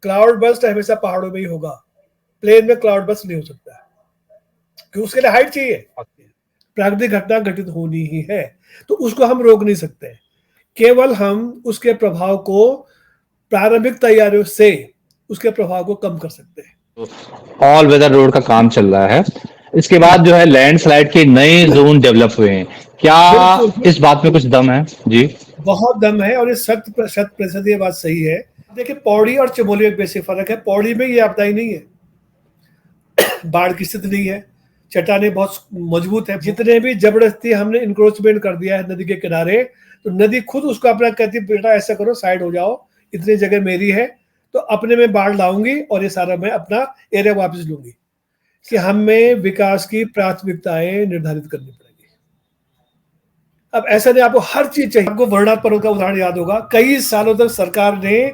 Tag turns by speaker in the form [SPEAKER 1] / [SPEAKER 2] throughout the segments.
[SPEAKER 1] Cloud burst हमेशा पहाड़ों में ही होगा, प्लेन में क्लाउड बस्ट नहीं हो सकता है, क्योंकि उसके लिए हाइट चाहिए। प्राकृतिक घटना घटित होनी ही है, तो उसको हम रोक नहीं सकते, केवल हम उसके प्रभाव को प्रारंभिक तैयारियों से उसके प्रभाव को कम कर सकते हैं।
[SPEAKER 2] ऑल वेदर रोड का काम चल रहा है। इसके बाद जो है लैंडस्लाइड के नए जोन डेवलप हुए हैं। क्या
[SPEAKER 1] बिल्कुल,
[SPEAKER 2] इस बात में कुछ दम है जी?
[SPEAKER 1] बहुत दम है, और ये 100% ये बात सही है। देखिए, पौड़ी और चमोली में बेसिक फर्क है। पौड़ी में ये आपदाई नहीं है, बाढ़ की स्थिति नहीं है, चट्टाने बहुत मजबूत है। जितने भी जबरदस्ती हमने इंक्रोचमेंट कर दिया है नदी के किनारे, तो नदी खुद उसको अपना कहती है, बेटा ऐसा करो, साइड हो जाओ, इतनी जगह मेरी है, तो अपने में बाढ़ लाऊंगी और ये सारा मैं अपना एरिया वापस लूंगी। कि हमें विकास की प्राथमिकताएं निर्धारित करनी पड़ेगी। अब ऐसा नहीं आपको हर चीज चाहिए। आपको वर्णा पर्वत का उदाहरण याद होगा, कई सालों तक सरकार ने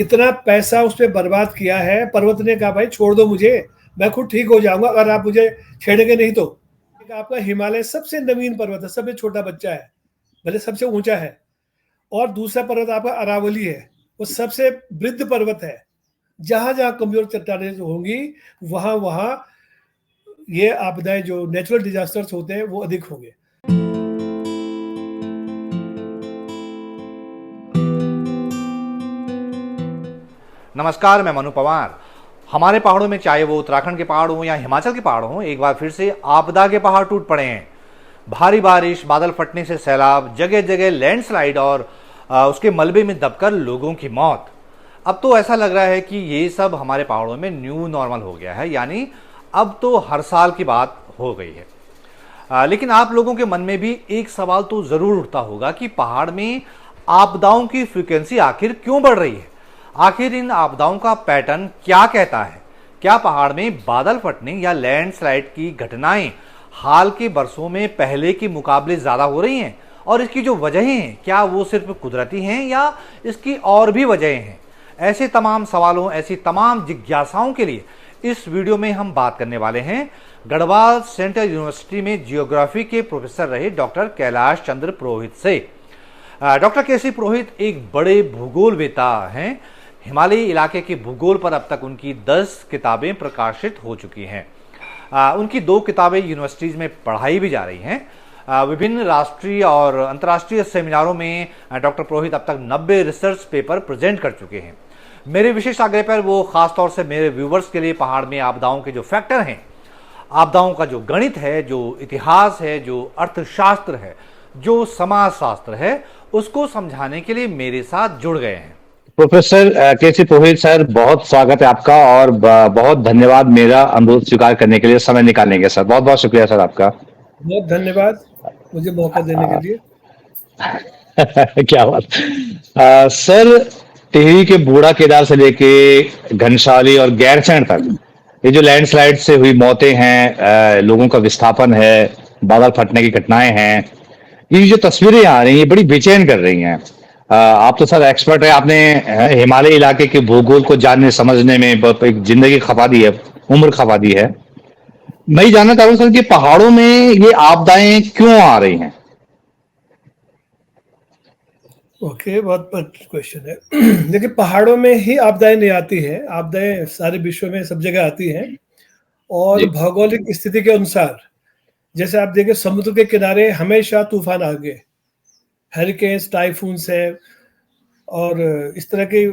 [SPEAKER 1] इतना पैसा उस पर बर्बाद किया है, पर्वत ने कहा भाई छोड़ दो मुझे, मैं खुद ठीक हो जाऊंगा अगर आप मुझे छेड़ेंगे नहीं तो। आपका हिमालय सबसे नवीन पर्वत है, सबसे छोटा बच्चा है, भले सबसे ऊंचा है। और दूसरा पर्वत आपका अरावली है, वो सबसे वृद्ध पर्वत है। जहां जहां कमजोर चट्टानें होंगी, वहां वहां ये आपदाएं जो नेचुरल डिजास्टर्स होते हैं वो अधिक होंगे।
[SPEAKER 3] नमस्कार, मैं मनु पवार। हमारे पहाड़ों में, चाहे वो उत्तराखंड के पहाड़ हों या हिमाचल के पहाड़ हों, एक बार फिर से आपदा के पहाड़ टूट पड़े हैं। भारी बारिश, बादल फटने से सैलाब, जगह जगह लैंडस्लाइड और उसके मलबे में दबकर लोगों की मौत। अब तो ऐसा लग रहा है कि ये सब हमारे पहाड़ों में न्यू नॉर्मल हो गया है, यानी अब तो हर साल की बात हो गई है। लेकिन आप लोगों के मन में भी एक सवाल तो जरूर उठता होगा कि पहाड़ में आपदाओं की फ्रीक्वेंसी आखिर क्यों बढ़ रही है? आखिर इन आपदाओं का पैटर्न क्या कहता है? क्या पहाड़ में बादल फटने या लैंडस्लाइड की घटनाएं हाल के बरसों में पहले के मुकाबले ज्यादा हो रही हैं? और इसकी जो वजहें हैं, क्या वो सिर्फ कुदरती हैं या इसकी और भी वजहें हैं? ऐसे तमाम सवालों, ऐसी तमाम जिज्ञासाओं के लिए इस वीडियो में हम बात करने वाले हैं गढ़वाल सेंट्रल यूनिवर्सिटी में जियोग्राफी के प्रोफेसर रहे डॉक्टर कैलाश चंद्र पुरोहित से। डॉक्टर केसी पुरोहित एक बड़े भूगोलवेता हैं। हिमालयी इलाके के भूगोल पर अब तक उनकी 10 किताबें प्रकाशित हो चुकी हैं। उनकी 2 किताबें यूनिवर्सिटीज में पढ़ाई भी जा रही हैं। विभिन्न राष्ट्रीय और अंतर्राष्ट्रीय सेमिनारों में डॉक्टर पुरोहित अब तक 90 रिसर्च पेपर प्रेजेंट कर चुके हैं। मेरे विशेष आग्रह पर वो खासतौर से मेरे व्यूवर्स के लिए पहाड़ में आपदाओं के जो फैक्टर हैं, आपदाओं का जो गणित है, जो इतिहास है, जो अर्थशास्त्र है, जो समाजशास्त्र है, उसको समझाने के लिए मेरे साथ जुड़ गए हैं।
[SPEAKER 2] प्रोफेसर केसी पुरोहित सर, बहुत स्वागत है आपका और बहुत धन्यवाद मेरा अनुरोध स्वीकार करने के लिए, समय निकालेंगे सर। बहुत बहुत शुक्रिया सर आपका।
[SPEAKER 1] बहुत धन्यवाद मुझे मौका देने के लिए।
[SPEAKER 2] क्या बात। सर, टिहरी के बूढ़ा केदार से लेके घनसाली और गैरसैंण तक ये जो लैंडस्लाइड से हुई मौतें हैं, लोगों का विस्थापन है, बादल फटने की घटनाएं हैं, ये जो तस्वीरें आ रही हैं ये बड़ी बेचैन कर रही हैं। आप तो सर एक्सपर्ट है, आपने हिमालय इलाके के भूगोल को जानने समझने में एक जिंदगी खपा दी है, उम्र खपा दी है। मैं ये जानना चाहूँ सर कि पहाड़ों में ये आपदाएं क्यों आ रही हैं?
[SPEAKER 1] ओके, बहुत क्वेश्चन है। देखिए, पहाड़ों में ही आपदाएं नहीं आती हैं, आपदाएं सारे विश्व में सब जगह आती हैं, और
[SPEAKER 2] जी।
[SPEAKER 1] भौगोलिक स्थिति के अनुसार। जैसे आप देखिए, समुद्र के किनारे हमेशा तूफान आ गए, हरिकेन्स, टाइफून्स है, और इस तरह के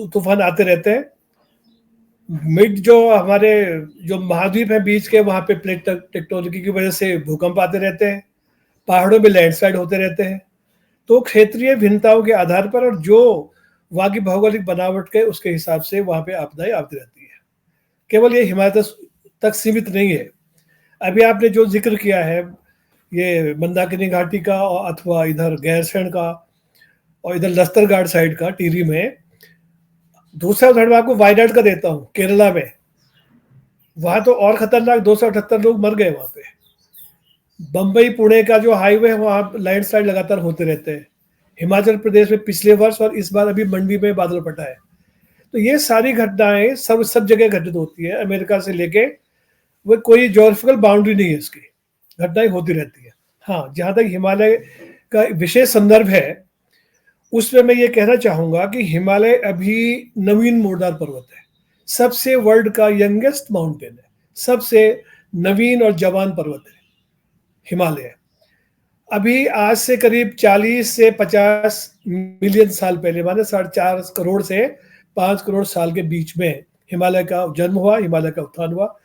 [SPEAKER 1] तूफान आते रहते हैं। मिड जो हमारे जो महाद्वीप है बीच के, वहां पे प्लेट टेक्टोनिकी की वजह से भूकंप आते रहते हैं, पहाड़ों में लैंडस्लाइड होते रहते हैं। तो क्षेत्रीय भिन्नताओं के आधार पर और जो वहाँ की भौगोलिक बनावट के उसके हिसाब से वहाँ पे आपदाएं आती रहती है। केवल ये हिमालय तक सीमित नहीं है। अभी आपने जो जिक्र किया है, ये मंदाकिनी घाटी का, अथवा इधर गैरसैंण का, और इधर लस्तर साइड का टिहरी में। दूसरा उदाहरण आपको वायनाड का देता हूँ, केरला में। वहां तो और खतरनाक 278 लोग मर गए वहां पे। बंबई पुणे का जो हाईवे है, वहां लैंडस्लाइड लगातार होते रहते हैं। हिमाचल प्रदेश में पिछले वर्ष और इस बार अभी मंडी में बादल फटा है। तो ये सारी घटनाएं सब जगह घटित होती है, अमेरिका से लेके। वो कोई ज्योग्राफिकल बाउंड्री नहीं है इसकी, घटनाएं होती रहती है। हाँ, जहां तक हिमालय का विशेष संदर्भ है, उसमें मैं ये कहना चाहूंगा कि हिमालय अभी नवीन मोड़दार पर्वत है, सबसे वर्ल्ड का यंगेस्ट माउंटेन है, सबसे नवीन और जवान पर्वत है हिमालय। अभी आज से करीब 40 से 50 मिलियन साल पहले, माने 4.5 करोड़ से 5 करोड़ साल के बीच में हिमालय का जन्म हुआ, हिमालय का उत्थान हुआ।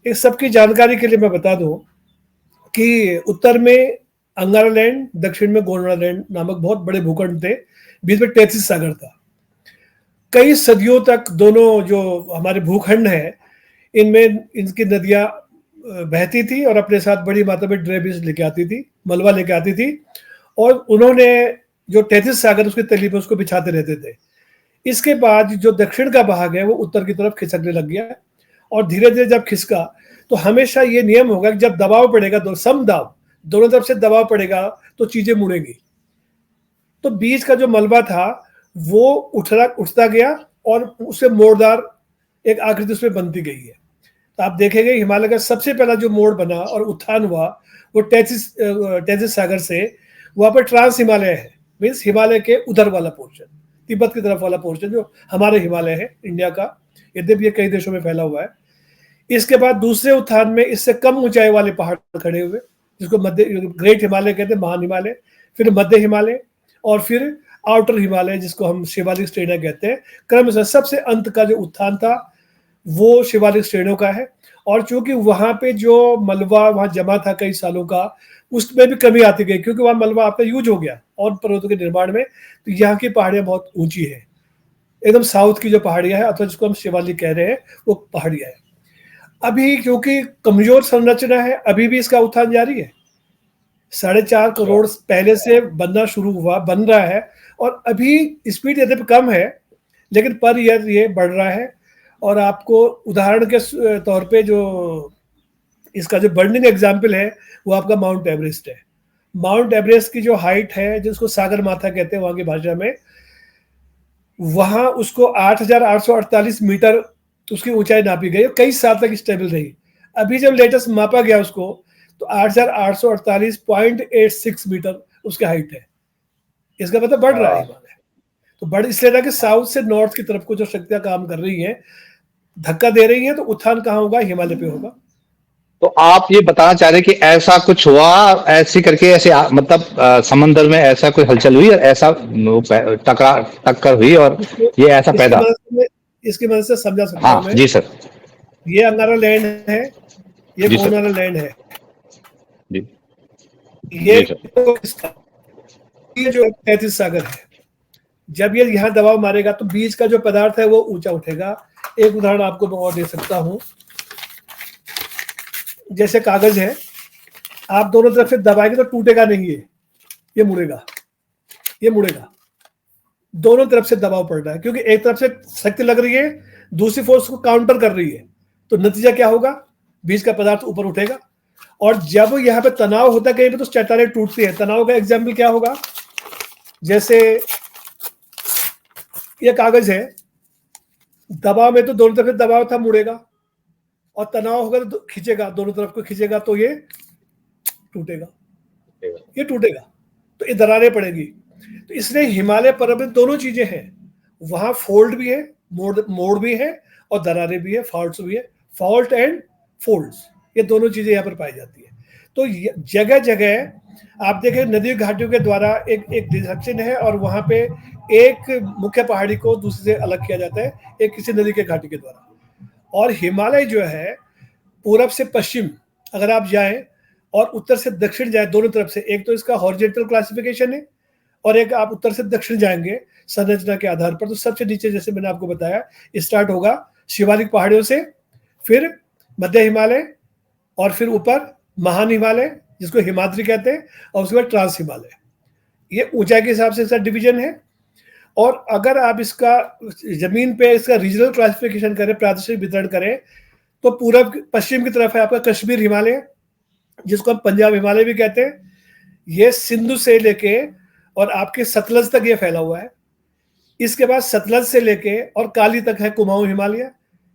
[SPEAKER 1] इस सबकी जानकारी के लिए मैं बता दूं कि उत्तर में अंगारा लैंड, दक्षिण में गोंडवाना नामक बहुत बड़े भूखंड थे, बीच में 33 सागर था। कई सदियों तक दोनों जो हमारे भूखंड हैं इनमें इनकी नदियां बहती थी और अपने साथ बड़ी मात्रा में ड्रेनेज लेके आती थी, मलबा लेके आती थी, और उन्होंने जो 33 सागर उसके तली पे उसको बिछाते रहते थे। इसके बाद जो दक्षिण का भाग है वो उत्तर की तरफ खिसकने लग गया, और धीरे धीरे जब खिसका तो हमेशा ये नियम होगा कि जब दबाव पड़ेगा, समदाब दोनों तरफ से दबाव पड़ेगा तो चीजें मुड़ेंगी। तो बीच का जो मलबा था वो उठता गया और उससे मोड़दार एक आकृति उसमें बनती गई है। तो आप देखेंगे हिमालय का सबसे पहला जो मोड़ बना और उत्थान हुआ वो 33 सागर से वहां पर ट्रांस हिमालय है, मीन्स हिमालय के उधर वाला पोर्शन, तिब्बत की तरफ वाला पोर्शन जो हमारे हिमालय है इंडिया का, यद्यपि ये कई देशों में फैला हुआ है। इसके बाद दूसरे उत्थान में इससे कम ऊंचाई वाले पहाड़ खड़े हुए, जिसको मध्य ग्रेट हिमालय कहते हैं, महान हिमालय, फिर मध्य हिमालय, और फिर आउटर हिमालय जिसको हम शिवालिक श्रेणियां कहते हैं। क्रमशः सबसे अंत का जो उत्थान था वो शिवालिक श्रेणियों का है, और चूंकि वहां पे जो मलबा वहां जमा था कई सालों का, उसमें भी कमी आती गई, क्योंकि वहां मलबा आपका यूज हो गया और पर्वतों के निर्माण में। तो यहाँ की पहाड़ियां बहुत ऊंची है, एकदम साउथ की जो पहाड़ियां है अथवा जिसको हम शिवालिक कह रहे हैं वो पहाड़ियां है। अभी क्योंकि कमजोर संरचना है, अभी भी इसका उत्थान जारी है। 4.5 करोड़ पहले से बनना शुरू हुआ, बन रहा है, और अभी स्पीड यद्यपि कम है लेकिन पर ईयर ये बढ़ रहा है। और आपको उदाहरण के तौर पे जो इसका जो बर्निंग एग्जाम्पल है वो आपका माउंट एवरेस्ट है। माउंट एवरेस्ट की जो हाइट है, जिसको सागर माथा कहते हैं वहां की भाषा में, वहां उसको 8,848 मीटर उसकी ऊंचाई नापी गई, कई साल तक स्टेबल रही। अभी जब लेटेस्ट मापा गया उसको तो 8,848.86 मीटर उसकी हाइट है। इसका मतलब बढ़ रहा है हिमालय। तो बढ़ इसलिए रहा कि साउथ से नॉर्थ की तरफ को जो शक्तियां काम कर रही हैं, धक्का दे रही हैं, तो उत्थान कहाँ होगा? हिमालय पे होगा।
[SPEAKER 2] तो आप ये बताना चाह रहे हैं कि ऐसा कुछ हुआ, ऐसी करके ऐसे मतलब समंदर में ऐसा कोई हलचल हुई और ऐसा टक्कर हुई और ये ऐसा पैदा?
[SPEAKER 1] इसकी मदद से समझा सकता हूं मैं।
[SPEAKER 2] जी सर।
[SPEAKER 1] ये अंगारा लैंड है, ये गोंडवाना लैंड है,
[SPEAKER 2] जी
[SPEAKER 1] ये जो 33 सागर है। जब ये यहाँ दबाव मारेगा तो बीच का जो पदार्थ है वो ऊंचा उठेगा। एक उदाहरण आपको मैं और दे सकता हूं, जैसे कागज है, आप दोनों तरफ से दबाएंगे तो टूटेगा नहीं, ये मुड़ेगा, ये मुड़ेगा। दोनों तरफ से दबाव पड़ रहा है, क्योंकि एक तरफ से शक्ति लग रही है, दूसरी फोर्स को काउंटर कर रही है। तो नतीजा क्या होगा? बीच का पदार्थ ऊपर उठेगा। और जब यहाँ पे तनाव होता है कहीं पे तो चट्टानें टूटती है। तनाव का एग्जाम्पल क्या होगा? जैसे ये कागज है, दबाव में तो दोनों तरफ से दबाव था, मुड़ेगा, और तनाव होगा तो खींचेगा, दोनों तरफ को खींचेगा तो ये टूटेगा, ये टूटेगा, तो ये दरारें पड़ेगी। तो इसलिए हिमालय पर्वत में दोनों चीजें हैं, वहां फोल्ड भी है, मोड़ भी है, और दरारें भी है, फॉल्ट्स भी है। फॉल्ट एंड फोल्ड्स, ये दोनों चीजें यहाँ पर पाई जाती है। तो जगह जगह आप देखें नदी घाटियों के द्वारा एक डिस्ट्रक्शन है, और वहां पे एक मुख्य पहाड़ी को दूसरे से अलग किया जाता है, एक किसी नदी के घाटी के द्वारा। और हिमालय जो है पूरब से पश्चिम अगर आप जाएं और उत्तर से दक्षिण जाएं, दोनों तरफ से, एक तो इसका हॉरिजॉन्टल क्लासिफिकेशन है, और एक आप उत्तर से दक्षिण जाएंगे संरचना के आधार पर। तो सबसे नीचे जैसे मैंने आपको बताया स्टार्ट होगा शिवालिक पहाड़ियों से, फिर मध्य हिमालय, और फिर ऊपर महान हिमालय जिसको हिमाद्री कहते हैं, और उसके बाद ट्रांस हिमालय। ये ऊंचाई के हिसाब से इसका डिवीजन है। और अगर आप इसका जमीन पे इसका रीजनल क्लासिफिकेशन करें, प्रादेशिक वितरण करें, तो पूरब पश्चिम की तरफ है आपका कश्मीर हिमालय, जिसको हम पंजाब हिमालय भी कहते हैं। ये सिंधु से लेके और आपके सतलज तक ये फैला हुआ है। इसके बाद सतलज से लेके और काली तक है कुमाऊं हिमालय,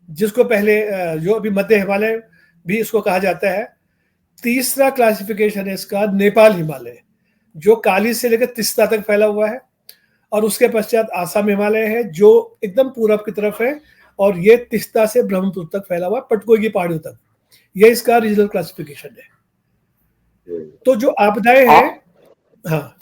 [SPEAKER 1] जिसको पहले जो अभी मध्य हिमालय भी इसको कहा जाता है। तीसरा क्लासिफिकेशन है इसका नेपाल हिमालय, जो काली से लेकर तिस्ता तक फैला हुआ है। और उसके पश्चात आसाम हिमालय है जो एकदम पूरब की तरफ है, और ये तिस्ता से ब्रह्मपुत्र तक फैला हुआ पटकोई की पहाड़ियों तक। ये इसका रीजनल क्लासिफिकेशन है। तो जो आपदाएं हैं, हाँ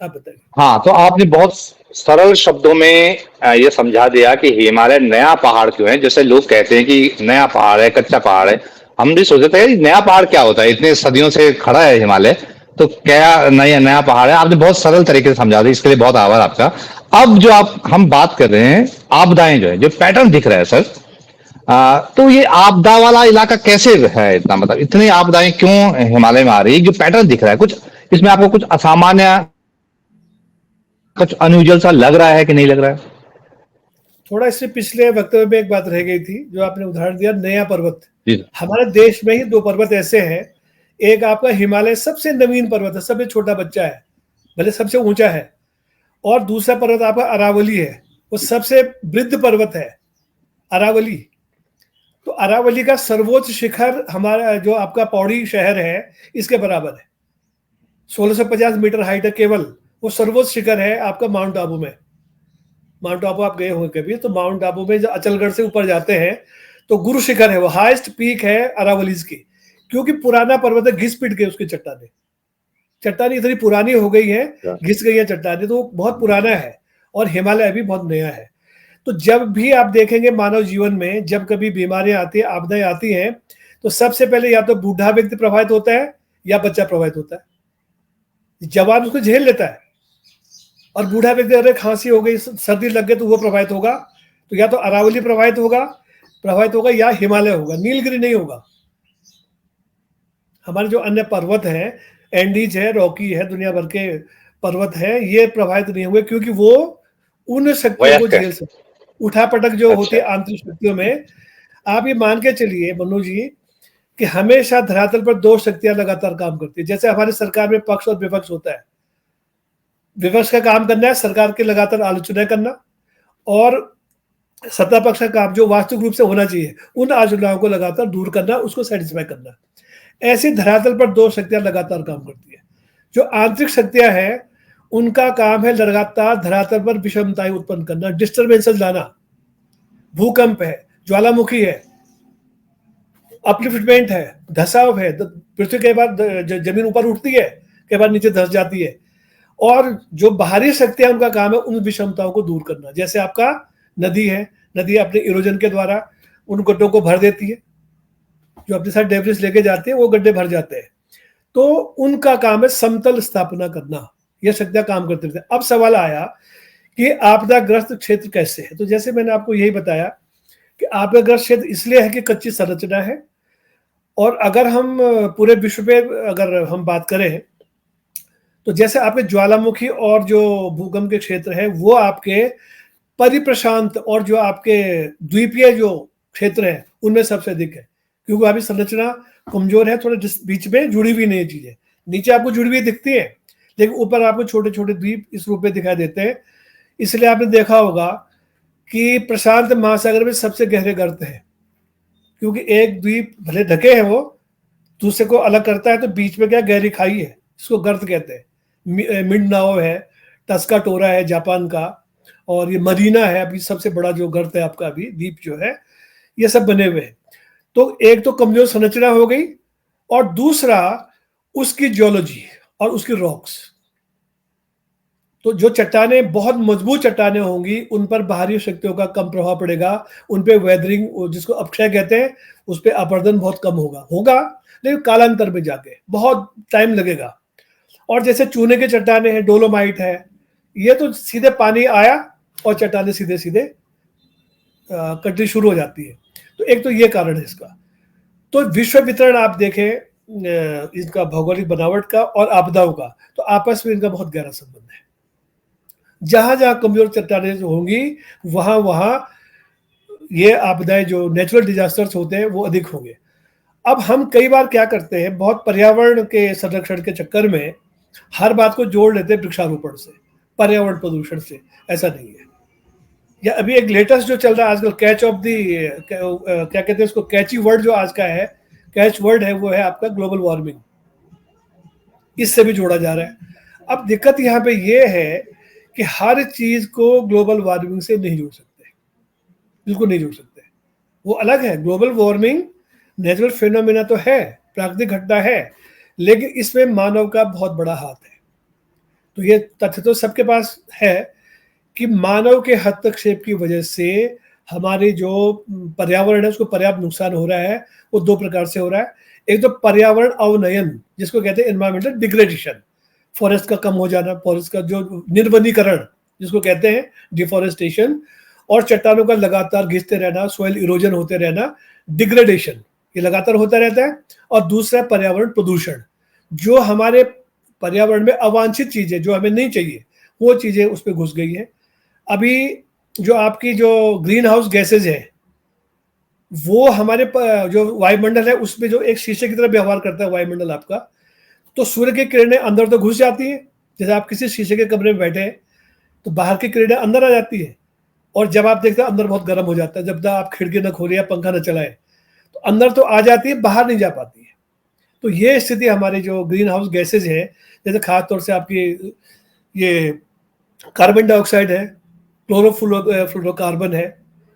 [SPEAKER 1] आप बताइए।
[SPEAKER 2] हाँ, तो आपने बहुत सरल शब्दों में ये समझा दिया कि हिमालय नया पहाड़ क्यों है। जैसे लोग कहते हैं कि नया पहाड़ है, कच्चा पहाड़ है। हम भी सोचते थे कि नया पहाड़ क्या होता है, इतने सदियों से खड़ा है हिमालय, तो क्या नया नया पहाड़ है। आपने बहुत सरल तरीके से समझा दिया, इसके लिए बहुत आभार आपका। अब जो हम बात कर रहे हैं, आपदाएं जो है, जो पैटर्न दिख रहा है सर, तो ये आपदा वाला इलाका कैसे है, इतना मतलब इतनी आपदाएं क्यों हिमालय में आ रही है? जो पैटर्न दिख रहा है, कुछ इसमें आपको कुछ असामान्य, कुछ अनयूजुअल सा लग रहा है कि नहीं लग रहा है?
[SPEAKER 1] थोड़ा इससे पिछले वक्तव्य में एक बात रह गई थी, जो आपने उदाहरण दिया नया पर्वत।
[SPEAKER 2] जी।
[SPEAKER 1] हमारे देश में ही 2 पर्वत ऐसे हैं। एक आपका हिमालय सबसे नवीन पर्वत है, सबसे छोटा बच्चा है, भले सबसे ऊंचा है। और दूसरा पर्वत आपका अरावली है, वो सबसे वृद्ध पर्वत है, अरावली। तो अरावली का सर्वोच्च शिखर हमारा जो आपका पौड़ी शहर है इसके बराबर है, 1650 मीटर हाइट है केवल। वो सर्वोच्च शिखर है आपका माउंट आबू में। माउंट आबू आप गए होंगे कभी, तो माउंट आबू में जो अचलगढ़ से ऊपर जाते हैं तो गुरु शिखर है, वो हाईएस्ट पीक है अरावलीज की। क्योंकि पुराना पर्वत है, घिस पिट गए उसकी चट्टानी इतनी पुरानी हो गई है, घिस गई है चट्टानी, तो बहुत पुराना है। और हिमालय अभी बहुत नया है। तो जब भी आप देखेंगे मानव जीवन में, जब कभी बीमारियां आती है, आपदाएं आती हैं, तो सबसे पहले या तो बूढ़ा व्यक्ति प्रभावित होता है या बच्चा प्रभावित होता है। जवान उसको झेल लेता है, और बूढ़ा व्यक्ति अरे खांसी हो गई, सर्दी लग गई, तो वो प्रभावित होगा। तो या तो अरावली प्रभावित होगा या हिमालय होगा, नीलगिरी नहीं होगा। हमारे जो अन्य पर्वत हैं, एंडीज है, रॉकी है, दुनिया भर के पर्वत हैं, ये प्रभावित नहीं हुए, क्योंकि वो उन शक्तियों को झेल सकते। उठा पटक जो होती है आंतरिक शक्तियों में, आप ये मान के चलिए मनु जी कि हमेशा धरातल पर 2 शक्तियां लगातार काम करती है। जैसे हमारी सरकार में पक्ष और विपक्ष होता है। विपक्ष का काम करना है सरकार की लगातार आलोचना करना, और सत्ता पक्ष का काम जो वास्तविक रूप से होना चाहिए उन आलोचनाओं को लगातार दूर करना, उसको सेटिस्फाई करना। ऐसी धरातल पर 2 शक्तियां लगातार काम करती है। जो आंतरिक शक्तियां हैं उनका काम है लगातार धरातल पर विषमताएं उत्पन्न करना, डिस्टर्बेंसेस लाना। भूकंप है, ज्वालामुखी है, अपलिफ्टमेंट है, धसाव है, पृथ्वी के बाद जमीन ऊपर उठती है, कई बार नीचे धस जाती है। और जो बाहरी शक्तियां उनका काम है उन विषमताओं को दूर करना। जैसे आपका नदी है, नदी अपने इरोजन के द्वारा उन गड्ढों को भर देती है, जो अपने साथ डेब्रिस लेके जाते हैं वो गड्ढे भर जाते हैं। तो उनका काम है समतल स्थापना करना, ये शक्तियां काम करते रहते हैं। अब सवाल आया कि आपदाग्रस्त क्षेत्र कैसे है। तो जैसे मैंने आपको यही बताया कि आपदाग्रस्त क्षेत्र इसलिए है कि कच्ची संरचना है, और अगर हम पूरे विश्व पे अगर हम बात करें तो जैसे आपके ज्वालामुखी और जो भूकंप के क्षेत्र है वो आपके परिप्रशांत और जो आपके द्वीपीय जो क्षेत्र है उनमें सबसे अधिक है, क्योंकि अभी संरचना कमजोर है, थोड़ा बीच में जुड़ी हुई नहीं चीजें। नीचे आपको जुड़ी हुई दिखती है, लेकिन ऊपर आपको छोटे छोटे द्वीप इस रूप में दिखाई देते हैं। इसलिए आपने देखा होगा कि प्रशांत महासागर में सबसे गहरे गर्त है, क्योंकि एक द्वीप भले ढके हैं वो दूसरे को अलग करता है, तो बीच में क्या गहरी खाई है, इसको गर्त कहते हैं। मिंडनाओ है, टस्का टोरा है जापान का, और ये मरीना है अभी सबसे बड़ा जो गर्त है आपका अभी द्वीप जो है, ये सब बने हुए हैं। तो एक तो कमजोर संरचना हो गई, और दूसरा उसकी जियोलॉजी और उसकी रॉक्स। तो जो चट्टाने बहुत मजबूत चट्टाने होंगी उन पर बाहरी शक्तियों का कम प्रभाव पड़ेगा, उन पे वेदरिंग जिसको अपक्षय कहते हैं उस पे अपरदन बहुत कम होगा, लेकिन कालांतर में जाके बहुत टाइम लगेगा। और जैसे चूने के चट्टाने हैं, डोलोमाइट है, ये तो सीधे पानी आया और चट्टाने सीधे सीधे कटनी शुरू हो जाती है। तो एक तो ये कारण है इसका। तो विश्व वितरण आप देखें इनका भौगोलिक बनावट का और आपदाओं का, तो आपस में इनका बहुत गहरा संबंध है। जहां जहां कमजोर चट्टानें होंगी वहां वहां ये आपदाएं जो नेचुरल डिजास्टर्स होते हैं वो अधिक होंगे। अब हम कई बार क्या करते हैं, बहुत पर्यावरण के संरक्षण के चक्कर में हर बात को जोड़ लेते हैं वृक्षारोपण से, पर्यावरण प्रदूषण से। ऐसा नहीं है। या अभी एक लेटेस्ट जो चल रहा है आजकल, कैच ऑफ दी क्या कहते हैं उसको, कैची वर्ड जो आज का है, कैच वर्ड है वो है आपका ग्लोबल वार्मिंग। इससे भी जोड़ा जा रहा है। अब दिक्कत यहाँ पे ये है कि हर चीज को ग्लोबल वार्मिंग से नहीं जोड़ सकते, बिल्कुल नहीं जोड़ सकते। वो अलग है, ग्लोबल वार्मिंग नेचुरल फिनोमेना तो है, प्राकृतिक घटना है, लेकिन इसमें मानव का बहुत बड़ा हाथ है। तो ये तथ्य तो सबके पास है कि मानव के हस्तक्षेप की वजह से हमारे जो पर्यावरण है उसको पर्याप्त नुकसान हो रहा है। वो दो प्रकार से हो रहा है। एक तो पर्यावरण अवनयन, जिसको कहते हैं एनवायरमेंटल डिग्रेडेशन, फॉरेस्ट का कम हो जाना, फॉरेस्ट का जो निर्वनीकरण जिसको कहते हैं डिफॉरेस्टेशन, और चट्टानों का लगातार घिसते रहना, सॉइल इरोजन होते रहना, डिग्रेडेशन, ये लगातार होता रहता है। और दूसरा पर्यावरण प्रदूषण, जो हमारे पर्यावरण में अवांछित चीजें जो हमें नहीं चाहिए वो चीजें उस पर घुस गई हैं। अभी जो आपकी जो ग्रीन हाउस गैसेज है वो हमारे जो वायुमंडल है उसमें जो एक शीशे की तरह व्यवहार करता है वायुमंडल आपका, तो सूर्य की किरणें अंदर तो घुस जाती है, जैसे आप किसी शीशे के कमरे में बैठे हैं तो बाहर की किरणें अंदर आ जाती है, और जब आप देखते हैं अंदर बहुत गर्म हो जाता है, जब तक आप खिड़की न खोले या पंखा न चलाए तो अंदर तो आ जाती है, बाहर नहीं जा पाती है। तो ये स्थिति हमारे जो ग्रीन हाउस गैसेज है, जैसे खासतौर से आपकी ये कार्बन डाइऑक्साइड है, क्लोरोफ्लोरोकार्बन है,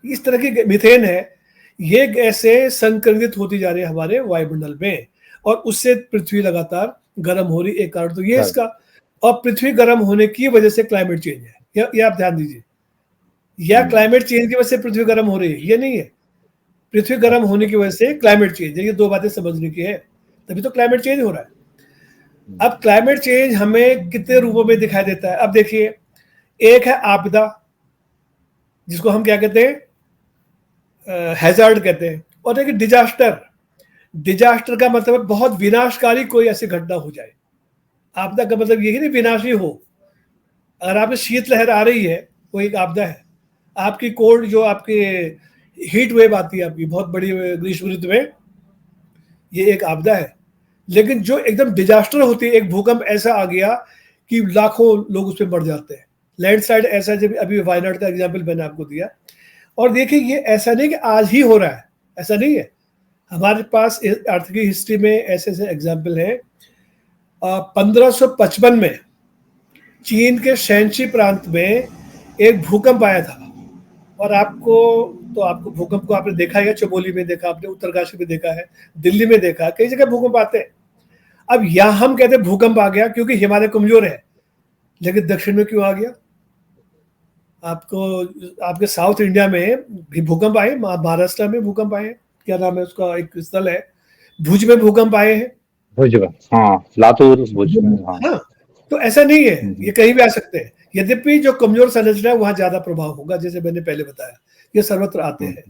[SPEAKER 1] इस तरह की मीथेन है, ये गैसें संक्रमित होती जा रही है हमारे वायुमंडल में, और उससे पृथ्वी लगातार गर्म हो रही है। एक कारण तो ये इसका, और पृथ्वी गर्म होने की वजह से क्लाइमेट चेंज है, ये आप ध्यान दीजिए। या क्लाइमेट चेंज की वजह से पृथ्वी गर्म हो रही है, ये नहीं है। पृथ्वी गर्म होने की वजह से क्लाइमेट चेंज है, ये दो बातें समझने की है, तभी तो क्लाइमेट चेंज हो रहा है। अब क्लाइमेट चेंज हमें कितने रूपों में दिखाई देता है। अब देखिए, एक है आपदा, जिसको हम क्या कहते हैं, हैजार्ड कहते हैं, और एक डिजास्टर। डिजास्टर का मतलब है बहुत विनाशकारी कोई ऐसी घटना हो जाए। आपदा का मतलब यही नहीं विनाशी हो। अगर आपकी शीतलहर आ रही है वो एक आपदा है। आपकी कोल्ड जो आपकी हीट वेव आती है आपकी बहुत बड़ी ग्रीष्म ऋतु में, ये एक आपदा है। लेकिन जो एकदम डिजास्टर होती है, एक भूकंप ऐसा आ गया कि लाखों लोग उस पर मर जाते हैं, लैंडस्लाइड ऐसा, जब अभी वायनाड का एग्जाम्पल मैंने आपको दिया। और देखिए ये ऐसा नहीं कि आज ही हो रहा है, ऐसा नहीं है। हमारे पास अर्थ की हिस्ट्री में ऐसे ऐसे एग्जाम्पल हैं। 1555 में चीन के शैनशी प्रांत में एक भूकंप आया था, और आपको भूकंप को आपने देखा है, चमोली में देखा आपने, उत्तरकाशी में देखा है, दिल्ली में देखा, कई जगह भूकंप आते हैं। अब यहां हम कहते हैं भूकंप आ गया क्योंकि हिमालय कमजोर है, लेकिन दक्षिण में क्यों आ गया? आपके साउथ इंडिया में भी भूकंप आए, महाराष्ट्र में भूकंप आए, क्या नाम है उसका, एक स्थल है भुज में भूकंप आए हैं।
[SPEAKER 2] भुज में, हाँ, लातूर, भुज में,
[SPEAKER 1] हाँ। तो ऐसा नहीं है, ये कहीं भी आ सकते हैं। यद्यपि जो कमजोर संरचना है वहां ज्यादा प्रभाव होगा, जैसे मैंने पहले बताया, ये सर्वत्र आते हैं।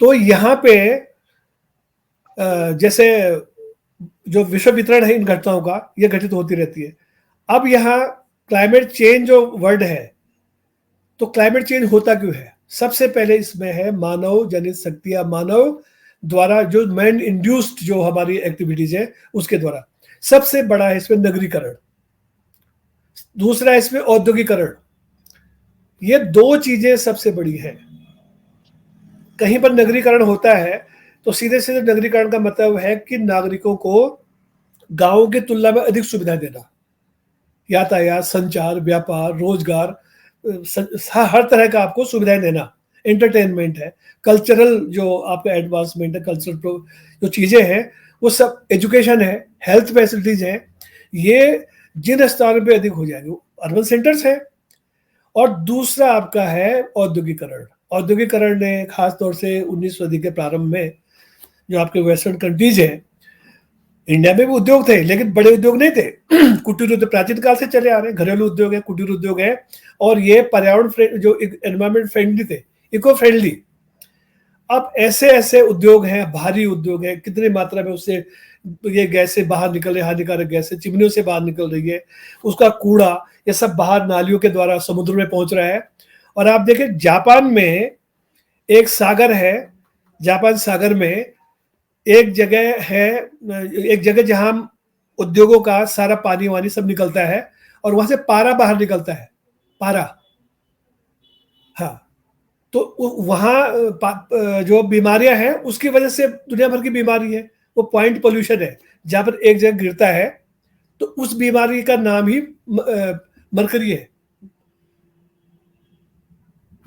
[SPEAKER 1] तो यहाँ पे जैसे जो विश्व वितरण है इन घटनाओं का, ये घटित होती रहती है। अब यहाँ क्लाइमेट चेंज जो वर्ड है, तो क्लाइमेट चेंज होता क्यों है? सबसे पहले इसमें है मानव जनित शक्तियां, मानव द्वारा जो मैन इंड्यूस्ड जो हमारी एक्टिविटीज है उसके द्वारा। सबसे बड़ा है इसमें नगरीकरण, दूसरा है इसमें औद्योगिकरण। ये दो चीजें सबसे बड़ी हैं। कहीं पर नगरीकरण होता है तो सीधे सीधे नगरीकरण का मतलब है कि नागरिकों को गांवों की तुलना में अधिक सुविधाएं देना, यातायात, संचार, व्यापार, रोजगार, हर तरह का आपको सुविधाएं देना। एंटरटेनमेंट है, कल्चरल जो आपका एडवांसमेंट है, कल्चरल जो चीजें हैं वो सब, एजुकेशन है, हेल्थ फैसिलिटीज है, ये जिन स्थानों पे अधिक हो जाएंगे अर्बन सेंटर्स है। और दूसरा आपका है औद्योगिकरण। औद्योगिकरण ने खासतौर से 19वीं सदी के प्रारंभ में जो आपके वेस्टर्न कंट्रीज है, इंडिया में भी उद्योग थे लेकिन बड़े उद्योग नहीं थे। कुटीर उद्योग प्राचीन काल से चले आ रहे हैं, घरेलू उद्योग है, कुटीर उद्योग है, और ये पर्यावरण जो एनवायरमेंट फ्रेंडली थे, इको फ्रेंडली। अब ऐसे ऐसे उद्योग हैं, भारी उद्योग है, कितनी मात्रा में उससे ये गैसें बाहर निकल रही, हानिकारक गैसें चिमनियों से बाहर निकल रही है, उसका कूड़ा ये सब बाहर नालियों के द्वारा समुद्र में पहुंच रहा है। और आप देखें जापान में एक सागर है, जापान सागर में एक जगह जहां उद्योगों का सारा पानी वानी सब निकलता है, और वहां से पारा बाहर निकलता है, पारा। हाँ, तो वहां जो बीमारियां हैं उसकी वजह से दुनिया भर की बीमारी है, वो पॉइंट पोल्यूशन है। जहां पर एक जगह गिरता है तो उस बीमारी का नाम ही मरकरी है,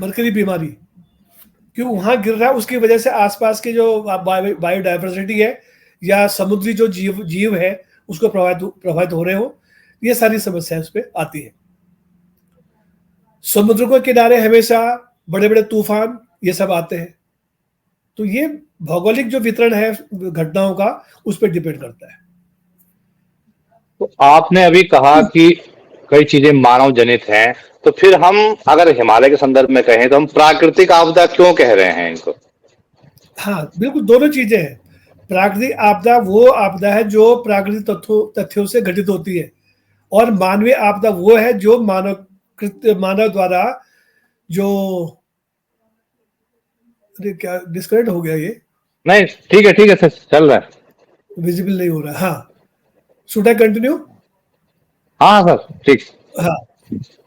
[SPEAKER 1] मरकरी बीमारी, क्यों वहां गिर रहा है, उसकी वजह से आसपास के जो बायोडाइवर्सिटी है या समुद्री जो जीव है उसको प्रभावित हो रहे हो, ये सारी समस्याएं उस पर आती है। समुद्र के किनारे हमेशा बड़े बड़े तूफान ये सब आते हैं, तो ये भौगोलिक जो वितरण है घटनाओं का उस पर डिपेंड करता है।
[SPEAKER 2] तो आपने अभी कहा कि कई चीजें मानव जनित हैं, तो फिर हम अगर हिमालय के संदर्भ में कहें तो हम प्राकृतिक आपदा क्यों कह रहे हैं इनको?
[SPEAKER 1] हाँ बिल्कुल, दोनों चीजें हैं। प्राकृतिक आपदा वो आपदा है जो प्राकृतिक तथ्यों से घटित होती है, और मानवीय आपदा वो है जो मानव द्वारा जो, क्या डिस्कनेक्ट हो गया ये?
[SPEAKER 2] नहीं ठीक है सर, चल रहा है,
[SPEAKER 1] विजिबल नहीं हो रहा। हाँ, शुड आई कंटिन्यू?
[SPEAKER 2] हाँ सर ठीक।
[SPEAKER 1] हाँ,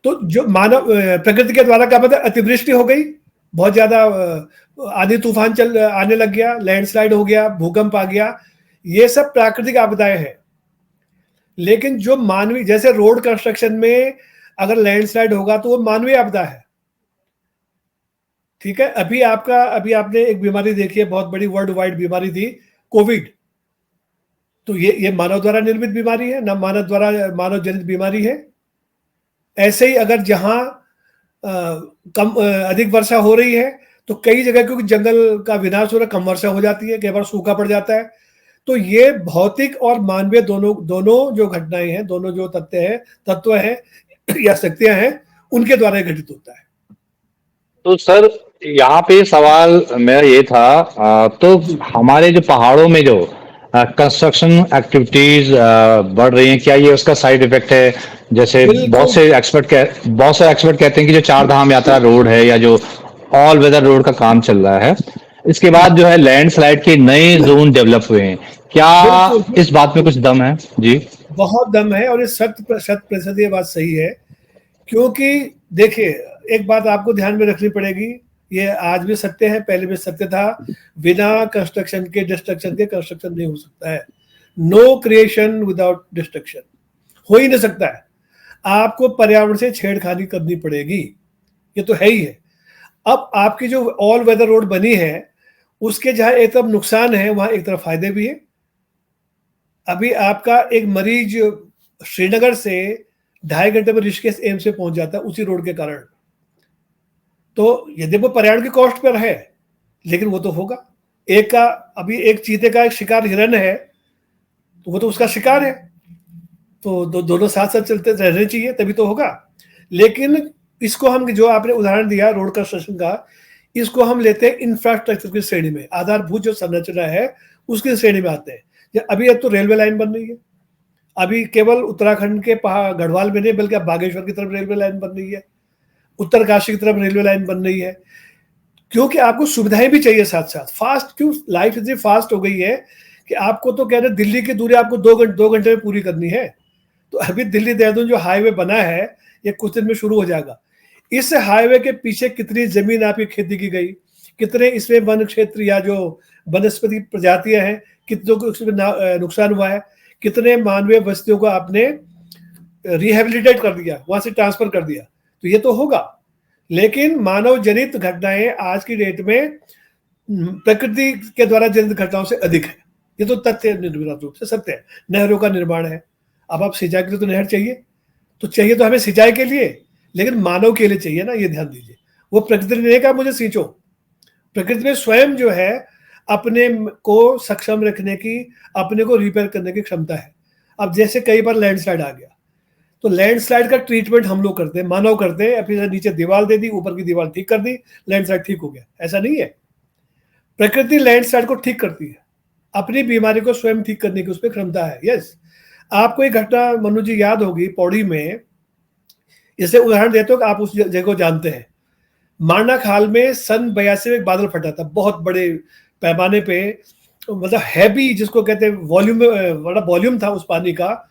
[SPEAKER 1] तो जो मानव प्रकृति के द्वारा क्या पता, अतिवृष्टि हो गई, बहुत ज्यादा आंधी तूफान आने लग गया, लैंडस्लाइड हो गया, भूकंप आ गया, ये सब प्राकृतिक आपदाएं हैं। लेकिन जो मानवीय, जैसे रोड कंस्ट्रक्शन में अगर लैंडस्लाइड होगा तो वो मानवीय आपदा है, ठीक है। अभी आपने एक बीमारी देखी है, बहुत बड़ी वर्ल्ड वाइड बीमारी थी, कोविड। तो ये मानव द्वारा निर्मित बीमारी है ना, मानव जनित बीमारी है। ऐसे ही अगर जहां अधिक वर्षा हो रही है तो कई जगह क्योंकि जंगल का विनाश हो रहा है, कम वर्षा हो जाती है, कई बार सूखा पड़ जाता है। तो ये भौतिक और मानवीय दोनों जो घटनाएं हैं, दोनों जो तत्व हैं या शक्तियां हैं, उनके द्वारा घटित होता है।
[SPEAKER 2] तो सर यहाँ पे सवाल मेरा ये था, तो हमारे जो पहाड़ों में जो कंस्ट्रक्शन एक्टिविटीज बढ़ रही हैं, क्या ये उसका साइड इफेक्ट है? जैसे बहुत से एक्सपर्ट कहते हैं कि जो चार धाम यात्रा रोड है या जो ऑल वेदर रोड का काम चल रहा है, इसके बाद जो है लैंडस्लाइड के नए जोन डेवलप हुए हैं, क्या इस बात में कुछ दम है? जी
[SPEAKER 1] बहुत दम है, और ये 100% ये बात सही है। क्योंकि देखिए, एक बात आपको ध्यान में रखनी पड़ेगी, ये आज भी सत्य है, पहले भी सत्य था, बिना कंस्ट्रक्शन के डिस्ट्रक्शन के कंस्ट्रक्शन नहीं हो सकता है। नो क्रिएशन विदाउट डिस्ट्रक्शन, हो ही नहीं सकता है। आपको पर्यावरण से छेड़खानी करनी पड़ेगी, ये तो है ही है। अब आपकी जो ऑल वेदर रोड बनी है, उसके जहां एक तरफ नुकसान है वहां एक तरफ फायदे भी है। अभी आपका एक मरीज श्रीनगर से 2.5 घंटे में ऋषिकेश एम्स से पहुंच जाता है उसी रोड के कारण। तो यदि वो पर्यावरण की कॉस्ट पर है, लेकिन वो तो होगा। अभी एक चीते का एक शिकार हिरन है, तो वो तो उसका शिकार है, तो दोनों साथ साथ चलते रहने चाहिए, तभी तो होगा। लेकिन इसको हम, जो आपने उदाहरण दिया रोड कंस्ट्रक्शन का, इसको हम लेते हैं इंफ्रास्ट्रक्चर की श्रेणी में, आधारभूत जो संरचना है उसकी श्रेणी में आते हैं। अभी अब तो रेलवे लाइन बन रही है, अभी केवल उत्तराखंड के गढ़वाल में नहीं बल्कि अब बागेश्वर की तरफ रेलवे लाइन बन रही है, उत्तरकाशी की तरफ रेलवे लाइन बन रही है, क्योंकि आपको सुविधाएं भी चाहिए साथ साथ। फास्ट, क्यों लाइफ इतनी फास्ट हो गई है कि आपको तो कह रहे दिल्ली की दूरी आपको 2 घंटे में पूरी करनी है। तो अभी दिल्ली देहरादून जो हाईवे बना है ये कुछ दिन में शुरू हो जाएगा। इस हाईवे के पीछे कितनी जमीन आपकी खेती की गई, कितने इसमें वन क्षेत्र या जो वनस्पति प्रजातियां हैं कितनों को उसमें नुकसान हुआ है, कितने मानवीय बस्तियों को आपने रिहेबिलिटेट कर दिया, वहां से ट्रांसफर कर दिया, तो ये तो होगा। लेकिन मानव जनित घटनाएं आज की डेट में प्रकृति के द्वारा जनित घटनाओं से अधिक है, ये तो तथ्य निर्विवाद रूप से सत्य है। नहरों का निर्माण है, अब आप सिंचाई के लिए तो नहर चाहिए, तो चाहिए तो हमें सिंचाई के लिए, लेकिन मानव के लिए चाहिए ना, ये ध्यान दीजिए। वो प्रकृति ने कहा मुझे सींचो, प्रकृति में स्वयं जो है अपने को सक्षम रखने की, अपने को रिपेयर करने की क्षमता है। अब जैसे कई बार लैंडस्लाइड आ गया, तो लैंडस्लाइड का ट्रीटमेंट हम लोग करते हैं, मानव करते हैं, अपने नीचे दीवार दे दी, ऊपर की दीवार ठीक कर दी, लैंडस्लाइड ठीक हो गया, ऐसा नहीं है। प्रकृति लैंडस्लाइड को ठीक करती है, अपनी बीमारी को स्वयं ठीक करने की उसमें क्षमता है। यस, आपको एक घटना मनु जी याद होगी पौड़ी में, इसे उदाहरण देते हो कि आप उस जगह को जानते हैं। मारना खाल में सन 82 में एक बादल फटा था, बहुत बड़े पैमाने पे, मतलब हैवी, जिसको कहते हैं वॉल्यूम, बड़ा वॉल्यूम था उस पानी का,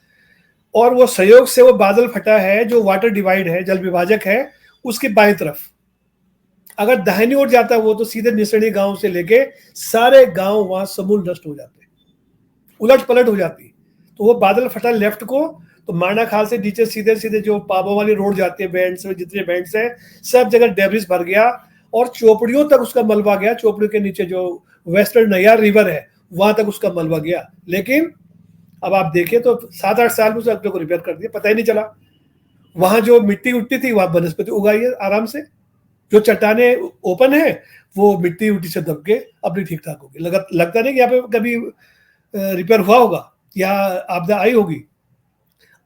[SPEAKER 1] और वो संयोग से वो बादल फटा है जो वाटर डिवाइड है, जल विभाजक है, उसके बाएं तरफ। अगर दाहिनी ओर जाता वो तो सीधे निसरणी गांव से लेके सारे गांव वहां समूल नष्ट हो जाते, उलट पलट हो जाती। तो वो बादल फटा लेफ्ट को, तो माना खाल से नीचे सीधे सीधे जो पाबो वाली रोड जाती है, बैंड्स में जितने बैंड्स हैं सब जगह डेब्रिस भर गया और चोपड़ियों तक उसका मलबा गया। चोपड़ियों के नीचे जो वेस्टर्न नैयार रिवर है वहां तक उसका मलबा गया। लेकिन अब आप देखिए तो 7-8 साल में उस अगले को रिपेयर कर दिया, पता ही नहीं चला। वहां जो मिट्टी उट्टी थी वहां वनस्पति उगाई है आराम से। जो चट्टाने ओपन है वो मिट्टी उट्टी से दब के अपनी ठीक ठाक होगी। लगता नहीं कि यहाँ पे कभी रिपेयर हुआ होगा या आपदा आई होगी।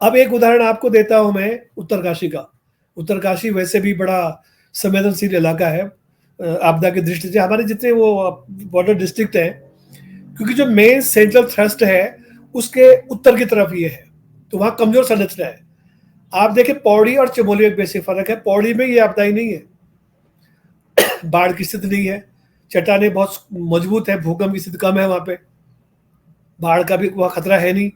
[SPEAKER 1] अब एक उदाहरण आपको देता हूं मैं उत्तरकाशी का। उत्तरकाशी वैसे भी बड़ा संवेदनशील इलाका है आपदा की दृष्टि से। हमारे जितने वो बॉर्डर डिस्ट्रिक्ट है, क्योंकि जो मेन सेंट्रल थ्रस्ट है उसके उत्तर की तरफ ये है, तो वहां कमजोर संरचना है। आप देखें पौड़ी और चमोली में बेसिक फर्क है। पौड़ी में ये आपदा ही नहीं है, बाढ़ की स्थिति नहीं है, चट्टाने बहुत मजबूत है, भूकंप की स्थिति कम है वहां पे, बाढ़ का भी वहां खतरा है नहीं।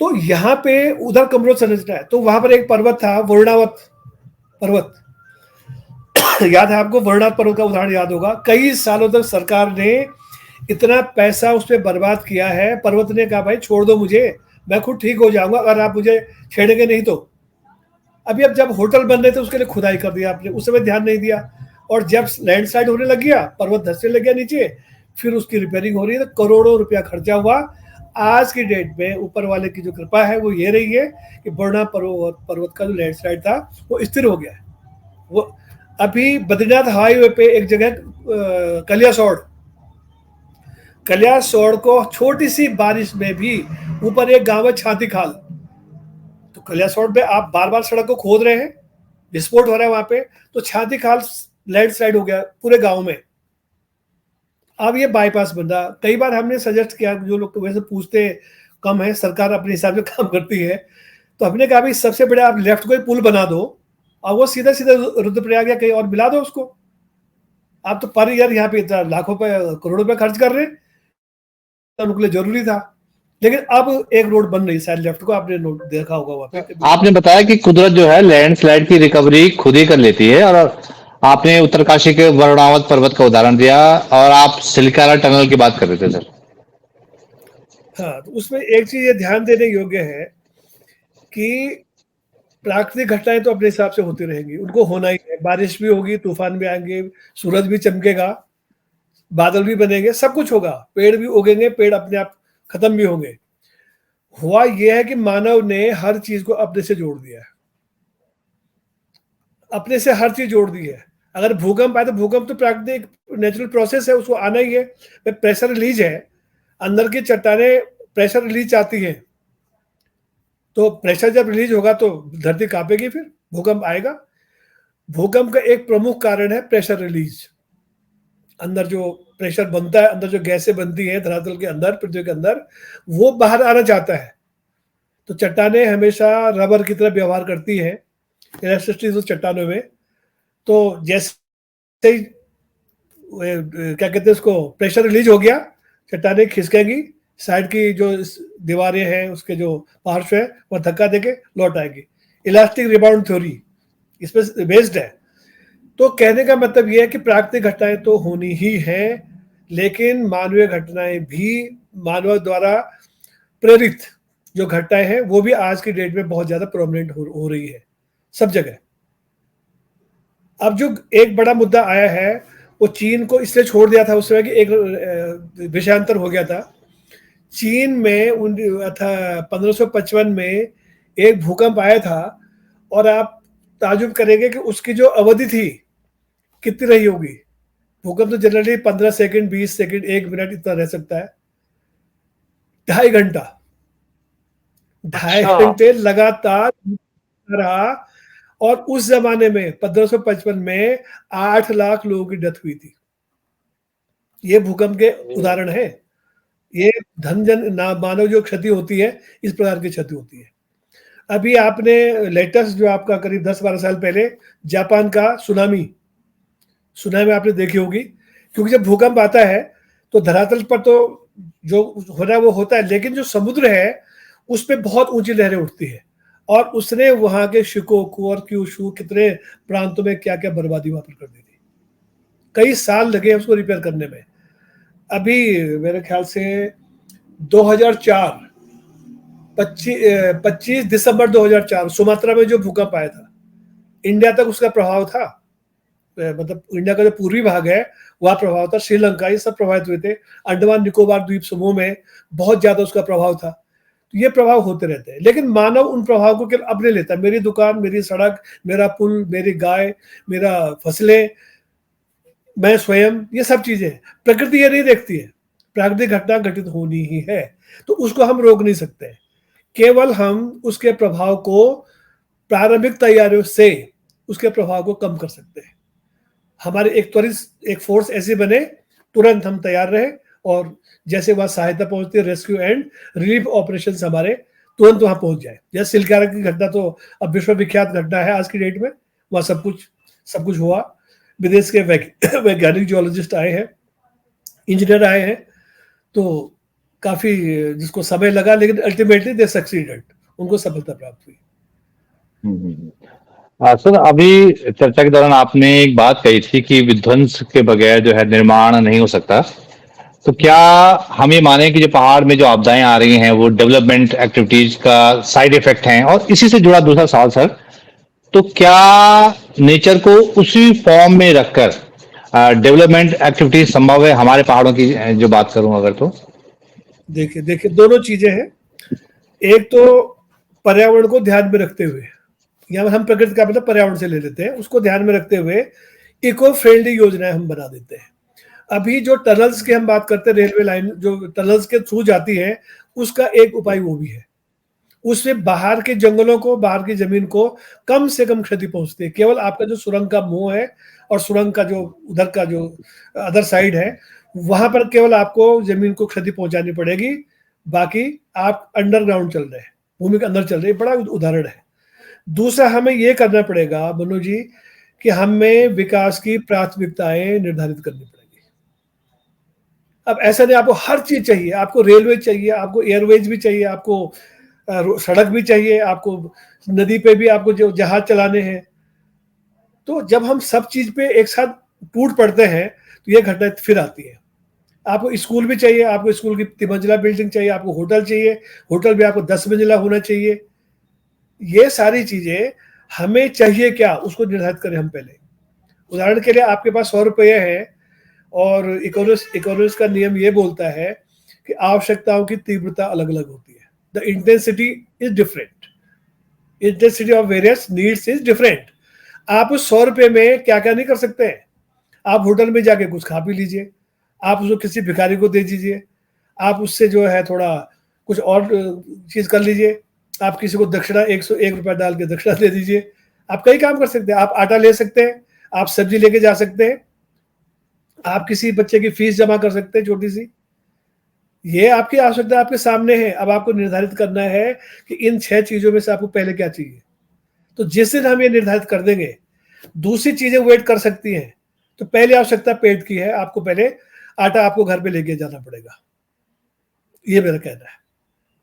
[SPEAKER 1] तो यहाँ पे उधर कमजोर संरचना है। तो वहां पर एक पर्वत था वरुणावत पर्वत याद है आपको? वरुणावत पर्वत का उदाहरण याद होगा। कई सालों तक सरकार ने इतना पैसा उस पर बर्बाद किया है, पर्वत ने कहा भाई छोड़ दो मुझे, मैं खुद ठीक हो जाऊंगा अगर आप मुझे छेड़ेंगे नहीं तो। अभी अब जब होटल बन रहे थे उसके लिए खुदाई कर दिया आपने, उस समय ध्यान नहीं दिया, और जब लैंडस्लाइड होने लग गया, पर्वत धंसने लग गया नीचे, फिर उसकी रिपेयरिंग हो रही है, तो करोड़ों रुपया खर्चा हुआ। आज की डेट में ऊपर वाले की जो कृपा है वो ये रही है कि बर्ना पर्वत का जो लैंडस्लाइड था वो स्थिर हो गया है। वो अभी बद्रीनाथ हाईवे पे एक जगह कलियासोड़ को छोटी सी बारिश में भी ऊपर एक गांव है छाती खाल, तो कलियासोड़ पे आप बार बार सड़क को खोद रहे हैं, विस्फोट हो रहा है वहां पे, तो छाती खाल लैंडस्लाइड हो गया पूरे गांव में। अब ये बाईपास बन रहा। कई बार हमने सजेस्ट किया, जो लोग तो वैसे पूछते कम है, सरकार अपने हिसाब से काम करती है, तो हमने कहा भाई सबसे बड़े आप लेफ्ट को पुल बना दो और वो सीधा सीधा रुद्रप्रयाग या कहीं और मिला दो उसको। आप तो पर ईयर यहाँ पे इतना लाखों पे करोड़ों रुपए खर्च कर रहे हैं, उनके लिए जरूरी था। लेकिन अब एक रोड बन रही है लेफ्ट को, आपने नोट देखा होगा वहां पे।
[SPEAKER 2] आपने बताया कि कुदरत जो है लैंडस्लाइड की रिकवरी खुद ही कर लेती है, और आपने उत्तरकाशी के वरुणावत पर्वत का उदाहरण दिया, और आप सिलिकारा टनल की बात कर रहे थे सर।
[SPEAKER 1] हाँ, तो उसमें एक चीज ये ध्यान देने योग्य है कि प्राकृतिक घटनाएं तो अपने हिसाब से होती रहेंगी, उनको होना ही है। बारिश भी होगी, तूफान भी आएंगे, सूरज भी चमकेगा, बादल भी बनेंगे, सब कुछ होगा, पेड़ भी उगेंगे, पेड़ अपने आप खत्म भी होंगे। हुआ यह है कि मानव ने हर चीज को अपने से जोड़ दिया है, अपने से हर चीज जोड़ दी है। अगर भूकंप आए तो भूकंप तो प्राकृतिक नेचुरल प्रोसेस है, उसको आना ही है। प्रेशर रिलीज है, अंदर की चट्टाने प्रेशर रिलीज चाहती हैं, तो प्रेशर जब रिलीज होगा तो धरती कांपेगी, फिर भूकंप आएगा। भूकंप का एक प्रमुख कारण है प्रेशर रिलीज। अंदर जो प्रेशर बनता है, अंदर जो गैसें बनती हैं धरातल के अंदर, पृथ्वी के अंदर, वो बाहर आना चाहता है। तो चट्टाने हमेशा रबर की तरह व्यवहार करती हैं, इलास्टिसिटी उस चट्टानों में। तो जैसे ही क्या कहते हैं उसको, प्रेशर रिलीज हो गया, चट्टाने खिसकेंगी, साइड की जो दीवारें हैं उसके जो पार्श्व है वह धक्का देके लौट आएगी। इलास्टिक रिबाउंड थ्योरी इस पर बेस्ड है। तो कहने का मतलब यह है कि प्राकृतिक घटनाएं तो होनी ही हैं, लेकिन मानवीय घटनाएं भी, मानव द्वारा प्रेरित जो घटनाएं हैं वो भी आज की डेट में बहुत ज्यादा प्रोमिनेंट हो रही है सब जगह। अब जो एक बड़ा मुद्दा आया है वो चीन को इसलिए छोड़ दिया था उस समय कि एक विषयांतर हो गया था। चीन में 1555 में एक भूकंप आया था, और आप ताजुब करेंगे कि उसकी जो अवधि थी कितनी रही होगी। भूकंप तो जनरली 15 सेकंड, 20 सेकंड, 1 मिनट इतना रह सकता है। 2.5 घंटा, 2.5 घंटे लगातार रहा, और उस जमाने में 1555 में 8 लाख लोगों की डेथ हुई थी। ये भूकंप के उदाहरण है। ये धन जन मानव जो क्षति होती है, इस प्रकार की क्षति होती है। अभी आपने लेटेस्ट जो आपका करीब 10-12 साल पहले जापान का सुनामी आपने देखी होगी, क्योंकि जब भूकंप आता है तो धरातल पर तो जो हो रहा है वो होता है, लेकिन जो समुद्र है उस पर बहुत ऊंची लहरें उठती है, और उसने वहां के शिकोकू और क्यूशू कितने प्रांतों में क्या क्या बर्बादी वहां पर कर दी थी। कई साल लगे उसको रिपेयर करने में। अभी मेरे ख्याल से 2004 25 दिसंबर 2004 सुमात्रा में जो भूकंप आया था, इंडिया तक उसका प्रभाव था। मतलब इंडिया का जो पूर्वी भाग है वह प्रभाव था, श्रीलंका, ये सब प्रभावित हुए थे। अंडमान निकोबार द्वीप समूह में बहुत ज्यादा उसका प्रभाव था। तो ये प्रभाव होते रहते हैं, लेकिन मानव उन प्रभाव को केवल अपने लेता है। मेरी दुकान, मेरी सड़क, मेरा पुल, मेरी गाय, मेरा फसलें, मैं स्वयं, ये सब चीजें। प्रकृति ये नहीं देखती है, प्राकृतिक घटना घटित होनी ही है, तो उसको हम रोक नहीं सकते। केवल हम उसके प्रभाव को प्रारंभिक तैयारियों से उसके प्रभाव को कम कर सकते हैं। हमारे एक फोर्स ऐसे बने, तुरंत हम तैयार रहे, और जैसे वहां सहायता पहुंचती है, रेस्क्यू एंड रिलीफ ऑपरेशन हमारे तुरंत वहां पहुंच जाए। जैसे सिलकारा की घटना तो अब विश्व विख्यात घटना है आज की डेट में। वहां सब कुछ हुआ। विदेश के वैज्ञानिक जियोलॉजिस्ट आए हैं, इंजीनियर आए हैं, तो काफी जिसको समय लगा, लेकिन अल्टीमेटली दे सक्सीडेड, उनको सफलता प्राप्त हुई।
[SPEAKER 2] सर, अभी चर्चा के दौरान आपने एक बात कही थी कि विध्वंस के बगैर जो है निर्माण नहीं हो सकता। तो क्या हम ये माने कि जो पहाड़ में जो आपदाएं आ रही हैं वो डेवलपमेंट एक्टिविटीज का साइड इफेक्ट हैं? और इसी से जुड़ा दूसरा सवाल सर, तो क्या नेचर को उसी फॉर्म में रखकर डेवलपमेंट एक्टिविटीज संभव है हमारे पहाड़ों की जो बात करूं अगर? तो
[SPEAKER 1] देखिए दोनों चीजें हैं। एक तो पर्यावरण को ध्यान में रखते हुए, या हम प्रकृति का मतलब पर्यावरण से ले लेते हैं, उसको ध्यान में रखते हुए इको फ्रेंडली योजनाएं हम बना देते हैं। अभी जो टनल्स की हम बात करते हैं, रेलवे लाइन जो टनल्स के थ्रू जाती है, उसका एक उपाय वो भी है। उससे बाहर के जंगलों को, बाहर की जमीन को कम से कम क्षति पहुंचती है। केवल आपका जो सुरंग का मुंह है और सुरंग का जो उधर का जो अदर साइड है, वहां पर केवल आपको जमीन को क्षति पहुंचानी पड़ेगी। बाकी आप अंडरग्राउंड चल रहे हैं, भूमि के अंदर चल रहे हैं। बड़ा उदाहरण है। दूसरा, हमें यह करना पड़ेगा मनु जी कि हमें विकास की प्राथमिकताएं निर्धारित करनी पड़ेगी। अब ऐसा नहीं आपको हर चीज चाहिए, आपको रेलवे चाहिए, आपको एयरवेज भी चाहिए, आपको सड़क भी चाहिए, आपको नदी पे भी आपको जो जहाज चलाने हैं। तो जब हम सब चीज पे एक साथ टूट पड़ते हैं तो ये घटना फिर आती है। आपको स्कूल भी चाहिए, आपको स्कूल की 3 मंजिला बिल्डिंग चाहिए, आपको होटल चाहिए, होटल भी आपको 10 मंजिला होना चाहिए। ये सारी चीजें हमें चाहिए क्या, उसको निर्धारित करें हम पहले। उदाहरण के लिए आपके पास 100 रुपये है और इकोनॉमिक्स का नियम ये बोलता है कि आवश्यकताओं की तीव्रता अलग अलग होती है। The intensity is different, intensity of various needs is different. आप उस 100 रुपये में क्या क्या नहीं कर सकते हैं। आप होटल में जाके कुछ खा पी लीजिए, आप उसको किसी भिखारी को दे दीजिए, आप उससे जो है थोड़ा कुछ और चीज कर लीजिए, आप किसी को दक्षिणा 101 रुपया डाल के दक्षिणा दे दीजिए। आप कई काम कर सकते हैं। आप आटा ले सकते हैं, आप सब्जी लेके जा सकते हैं, आप किसी बच्चे की फीस जमा कर सकते हैं छोटी सी। ये आपकी आवश्यकता आपके सामने है। अब आपको निर्धारित करना है कि इन 6 चीजों में से आपको पहले क्या चाहिए। तो जिस दिन हम ये निर्धारित कर देंगे, दूसरी चीजें वेट कर सकती हैं। तो पहली आवश्यकता पेट की है, आपको पहले आटा आपको घर पे लेके जाना पड़ेगा। ये मेरा कहना है।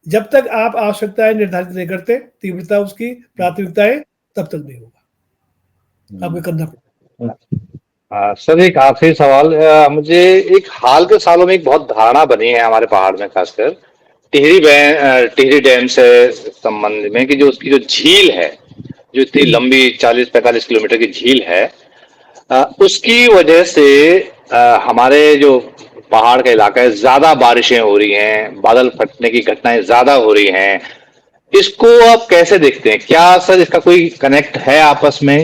[SPEAKER 1] जब तक आप आवश्यकताएं निर्धारित नहीं करते, तीव्रता उसकी प्राथमिकताएं, तब तक नहीं होगा। आपको करना पड़ेगा।
[SPEAKER 2] सर, एक आखिरी सवाल। मुझे एक हाल के सालों में एक बहुत धारणा बनी है हमारे पहाड़ में, खासकर टिहरी डैम से संबंध में, कि जो उसकी जो झील है, जो इतनी लंबी 40-45 किलोमीटर की झील है, उसकी वजह से हमारे जो पहाड़ का इलाका है, ज्यादा बारिशें हो रही हैं, बादल फटने की घटनाएं ज्यादा हो रही हैं। इसको आप कैसे देखते हैं? क्या सर इसका कोई कनेक्ट है आपस में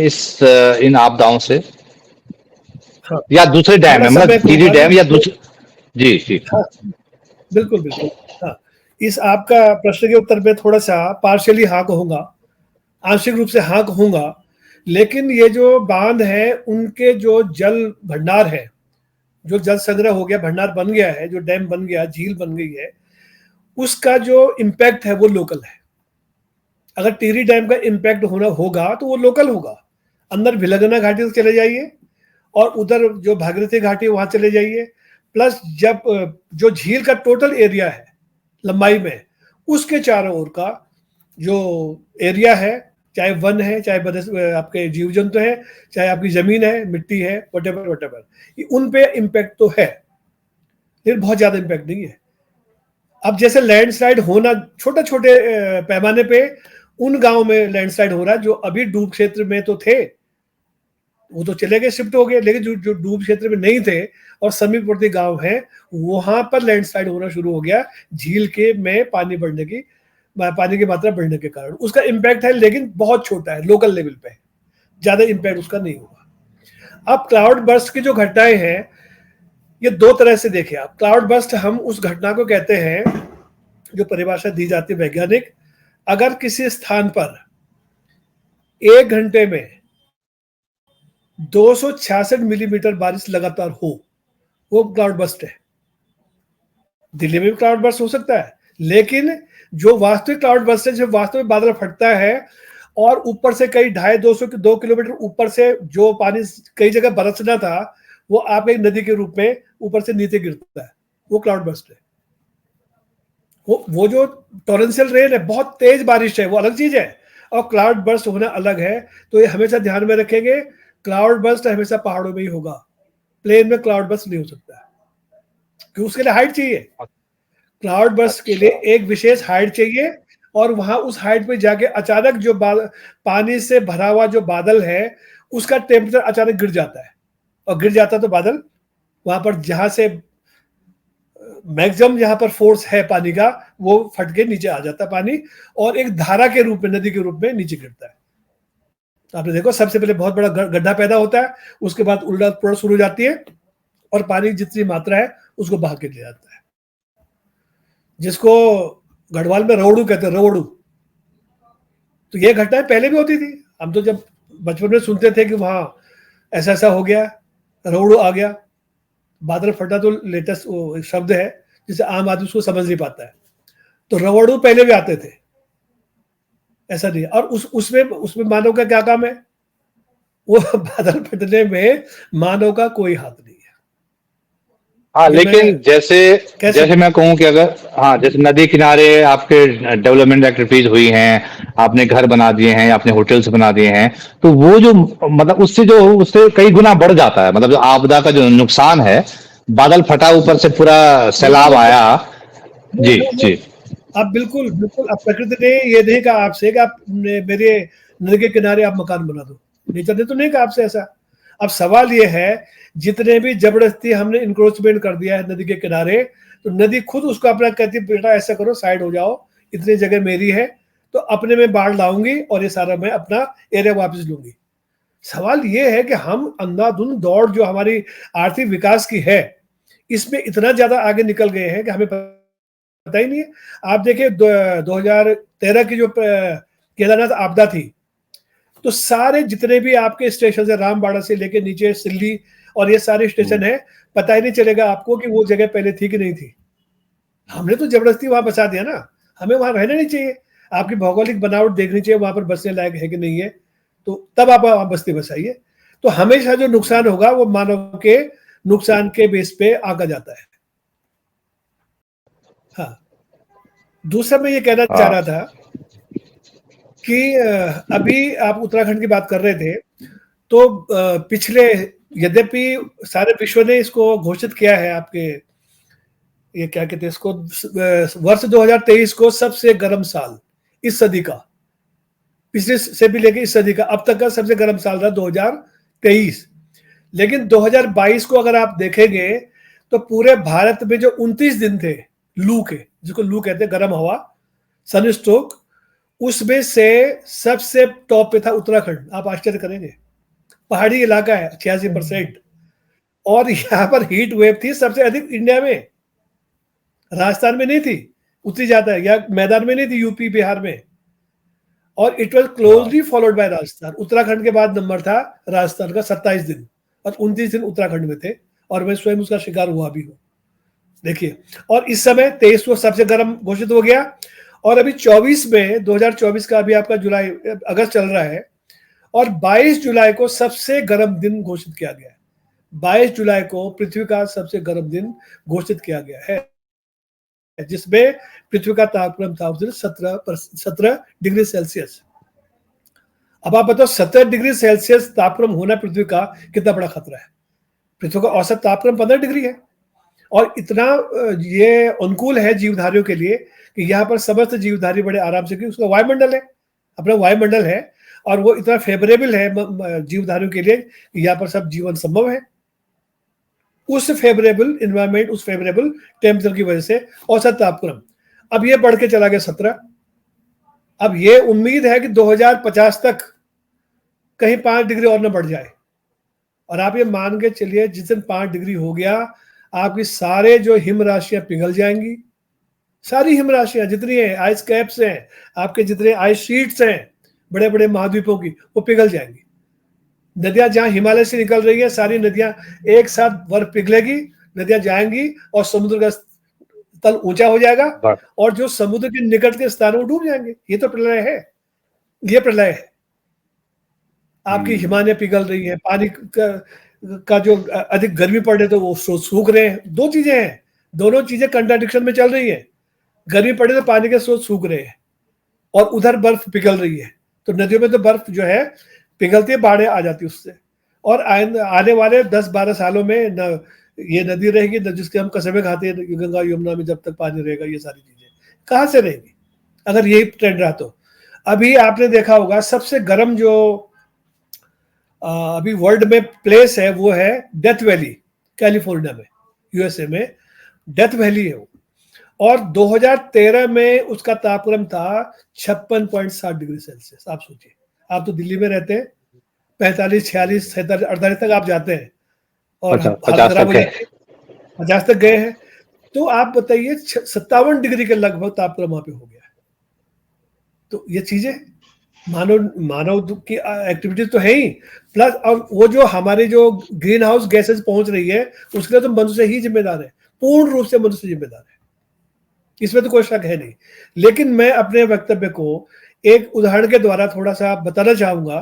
[SPEAKER 2] इन आपदाओं से?
[SPEAKER 1] हाँ,
[SPEAKER 2] या दूसरे डैम है, मतलब टिहरी डैम या दूसरे? जी जी।
[SPEAKER 1] हाँ, बिल्कुल बिल्कुल। हाँ, इस आपका प्रश्न के उत्तर में थोड़ा सा पार्शियली हाँ कहूंगा, आंशिक रूप से हाँ कहूंगा। लेकिन ये जो बांध है, उनके जो जल भंडार है, जो जल संग्रह हो गया, भंडार बन गया है, जो डैम बन गया, झील बन गई है, उसका जो इम्पैक्ट है वो लोकल है। अगर टिहरी डैम का इम्पैक्ट होगा तो वो लोकल होगा। अंदर भिलंगना घाटी तक चले जाइए और उधर जो भागीरथी घाटी वहां चले जाइए। प्लस जब जो झील का टोटल एरिया है लंबाई में, उसके चारों ओर का जो एरिया है, चाहे वन है, चाहे आपके जीव जंतु है, चाहे आपकी जमीन है, मिट्टी है, वटेवर, उन पे इम्पैक्ट तो है, लेकिन बहुत ज्यादा इम्पैक्ट नहीं है। अब जैसे लैंडस्लाइड होना छोटे छोटे पैमाने पे उन गांव में लैंडस्लाइड हो रहा है जो अभी डूब क्षेत्र में तो थे, वो तो चले गए, शिफ्ट हो गए, लेकिन जो जो डूब क्षेत्र में नहीं थे और समीपवर्ती गांव हैं, वहां पर लैंडस्लाइड होना शुरू हो गया झील के में पानी की मात्रा बढ़ने के कारण। उसका इम्पैक्ट है लेकिन बहुत छोटा है, लोकल लेवल पे, ज्यादा इम्पैक्ट उसका नहीं होगा। अब क्लाउड बर्स्ट की जो घटनाएं हैं, ये दो तरह से देखें आप। क्लाउड बर्स्ट हम उस घटना को कहते हैं जो परिभाषा दी जाती है वैज्ञानिक, अगर किसी स्थान पर 1 घंटे में 266 मिलीमीटर बारिश लगातार हो, वो क्लाउड बर्स्ट है। दिल्ली में भी क्लाउड बर्स्ट हो सकता है, लेकिन जो वास्तविक क्लाउड बर्स्ट है, जब वास्तव में बादल फटता है और ऊपर से कई 250 किलोमीटर ऊपर से जो पानी कई जगह बरसना था, वो आप एक नदी के रूप में ऊपर से नीचे गिरता है, वो क्लाउड बर्स्ट है। वो जो टॉरेंशियल रेन है, बहुत तेज बारिश है, वो अलग चीज है, और क्लाउड बर्स्ट होना अलग है। तो ये हमेशा ध्यान में रखेंगे, क्लाउड बर्स्ट हमेशा पहाड़ों में ही होगा, प्लेन में क्लाउड बर्स्ट नहीं हो सकता, क्योंकि उसके लिए हाइट चाहिए। क्लाउड बर्स्ट के लिए एक विशेष हाइट चाहिए, और वहां उस हाइट पे जाके अचानक जो पानी से भरा हुआ जो बादल है, उसका टेम्परेचर अचानक गिर जाता है, और गिर जाता तो बादल वहां पर जहां से मैक्सिमम जहां पर फोर्स है पानी का, वो फट के नीचे आ जाता है पानी, और एक धारा के रूप में, नदी के रूप में नीचे गिरता है। आपने देखो, सबसे पहले बहुत बड़ा गड्ढा पैदा होता है, उसके बाद उल्टा पुरड़ शुरू हो जाती है, और पानी जितनी मात्रा है उसको बहा के ले जाता है, जिसको गढ़वाल में रवड़ू कहते हैं, रवड़ू। तो ये घटनाएं पहले भी होती थी, हम तो जब बचपन में सुनते थे कि वहां ऐसा ऐसा हो गया, रवड़ू आ गया। बादल फटा तो लेटेस्ट शब्द है जिसे आम आदमी उसको समझ नहीं पाता है, तो रवड़ू पहले भी आते थे, ऐसा नहीं। और उसमें मानव का क्या काम है? वो बादल फटने में मानव का कोई हाथ नहीं है।
[SPEAKER 2] हाँ, लेकिन जैसे मैं कहूँ कि अगर, हाँ, जैसे नदी किनारे आपके डेवलपमेंट एक्टिविटीज हुई हैं, आपने घर बना दिए हैं, आपने होटल्स बना दिए हैं, तो वो जो मतलब उससे कई गुना बढ़ जाता है, मतलब जो आपदा का जो नुकसान है, बादल फटा, ऊपर से पूरा सैलाब आया। जी जी।
[SPEAKER 1] आप बिल्कुल बिल्कुल, अब प्रकृति ने ये नहीं कहा आपसे कि आप मेरे नदी के किनारे आप मकान बना दो, नेचर ने तो नहीं कहा आपसे ऐसा। अब सवाल ये है, जितने भी जबरदस्ती हमने इंक्रोचमेंट कर दिया है नदी के किनारे, तो नदी खुद उसको अपना कहती है, बेटा ऐसा करो, साइड हो जाओ, इतनी जगह मेरी है, तो अपने में बाढ़ लाऊंगी और ये सारा मैं अपना एरिया वापस लूंगी। सवाल ये है कि हम अंधाधुंध दौड़ जो हमारी आर्थिक विकास की है, इसमें इतना ज्यादा आगे निकल गए हैं कि हमें पता ही नहीं है। आप देखिए 2013 की जो केदारनाथ आपदा थी, तो सारे जितने भी आपके स्टेशन है, रामबाड़ा से लेके नीचे सिल्ली और ये सारे स्टेशन है, पता ही नहीं चलेगा आपको कि वो जगह पहले थी कि नहीं थी। हमने तो जबरदस्ती वहां बसा दिया ना, हमें वहां रहना नहीं चाहिए। आपकी भौगोलिक बनावट देखनी चाहिए, वहां पर बसने लायक है कि नहीं है, तो तब आप वहां बस्ती बसाइए। तो हमेशा जो नुकसान होगा वो मानव के नुकसान के बेस पे आका जाता है। हाँ, दूसरा मैं ये कहना चाह रहा था कि अभी आप उत्तराखंड की बात कर रहे थे, तो पिछले, यद्यपि सारे विश्व ने इसको घोषित किया है, आपके ये क्या कहते हैं इसको, वर्ष 2023 को सबसे गर्म साल इस सदी का, पिछले से भी लेके इस सदी का अब तक का सबसे गर्म साल रहा 2023। लेकिन 2022 को अगर आप देखेंगे तो पूरे भारत में जो 29 दिन थे लू के, जिसको लू कहते हैं, गर्म हवा, सनस्ट्रोक, उसमें से सबसे टॉप पे था उत्तराखंड। आप आश्चर्य करेंगे, पहाड़ी इलाका है 86%, और यहां पर हीट वेव थी सबसे अधिक इंडिया में। राजस्थान में नहीं थी उतनी ज्यादा, या मैदान में नहीं थी यूपी बिहार में, और it was closely followed by Rajasthan. Uttarakhand के बाद नंबर था राजस्थान का 27 दिन, और 29 दिन उत्तराखंड में थे, और मैं स्वयं उसका शिकार हुआ भी हूं। देखिए, और इस समय 23 को सबसे गर्म घोषित हो गया, और अभी 24 में 2024 का अभी आपका जुलाई अगस्त चल रहा है, और 22 जुलाई को सबसे गर्म दिन घोषित किया गया है। 22 जुलाई को पृथ्वी का सबसे गर्म दिन घोषित किया गया है, जिसमें पृथ्वी का तापमान था 17 डिग्री सेल्सियस। अब आप बताओ 17 डिग्री सेल्सियस तापमान होना पृथ्वी का कितना बड़ा खतरा है। पृथ्वी का औसत तापमान 15 डिग्री है, और इतना ये अनुकूल है जीवधारियों के लिए कि यहाँ पर समस्त जीवधारी बड़े आराम से, उसका वायुमंडल है, अपना वायुमंडल है, और वो इतना फेवरेबल है जीवधारियों के लिए कि यहाँ पर सब जीवन संभव है उस फेवरेबल इन्वायरमेंट, उस फेवरेबल टेम्परेचर की वजह से। औसत तापक्रम अब ये बढ़ के चला गया 17। अब ये उम्मीद है कि 2050 तक कहीं 5 डिग्री और न बढ़ जाए। और आप ये मान के चलिए जिस दिन 5 डिग्री हो गया, आपकी सारे जो हिम राशियां पिघल जाएंगी, सारी हिम राशियां जितनी है, आइस कैप्स हैं, आपके जितने आइस शीट्स हैं बड़े बड़े महाद्वीपों की, वो पिघल जाएंगी। नदियां जहां हिमालय से निकल रही है, सारी नदियां एक साथ बर्फ पिघलेगी, नदियां जाएंगी और समुद्र का तल ऊंचा हो जाएगा, और जो समुद्र के निकट के स्थानों में डूब जाएंगे। ये तो प्रलय है, ये प्रलय है। आपकी हिमालय पिघल रही है, पानी का जो अधिक गर्मी पड़ रही तो वो सूख रहे हैं। दो चीजें हैं, दोनों चीजें कंट्राडिक्शन में चल रही है। गर्मी पड़े तो पानी के स्रोत सूख रहे हैं, और उधर बर्फ पिघल रही है, तो नदियों में तो बर्फ जो है पिघलती है, बाढ़ें आ जाती उससे। और आने वाले 10-12 सालों में न ये नदी रहेगी, न जिसके हम कस्में खाते हैं गंगा यमुना में जब तक पानी रहेगा, ये सारी चीजें कहाँ से रहेगी अगर यही ट्रेंड रहा तो। अभी आपने देखा होगा सबसे गर्म जो अभी वर्ल्ड में प्लेस है वो है डेथ वैली, कैलिफोर्निया में, यूएसए में डेथ वैली है वो। और 2013 में उसका तापक्रम था 56.7 डिग्री सेल्सियस। आप सोचिए, आप तो दिल्ली में रहते हैं, 45, 46, 47, 48 तक आप जाते हैं और 50 तक गए हैं। तो आप बताइए 57 डिग्री के लगभग तापक्रम वहां पे हो गया है। तो ये चीजें मानव की एक्टिविटीज तो है ही, प्लस और वो जो हमारे जो ग्रीन हाउस गैसेस पहुंच रही है उसके लिए तो मनुष्य ही जिम्मेदार है, पूर्ण रूप से मनुष्य जिम्मेदार है, इसमें तो कोई शक है नहीं। लेकिन मैं अपने वक्तव्य को एक उदाहरण के द्वारा थोड़ा सा बताना चाहूंगा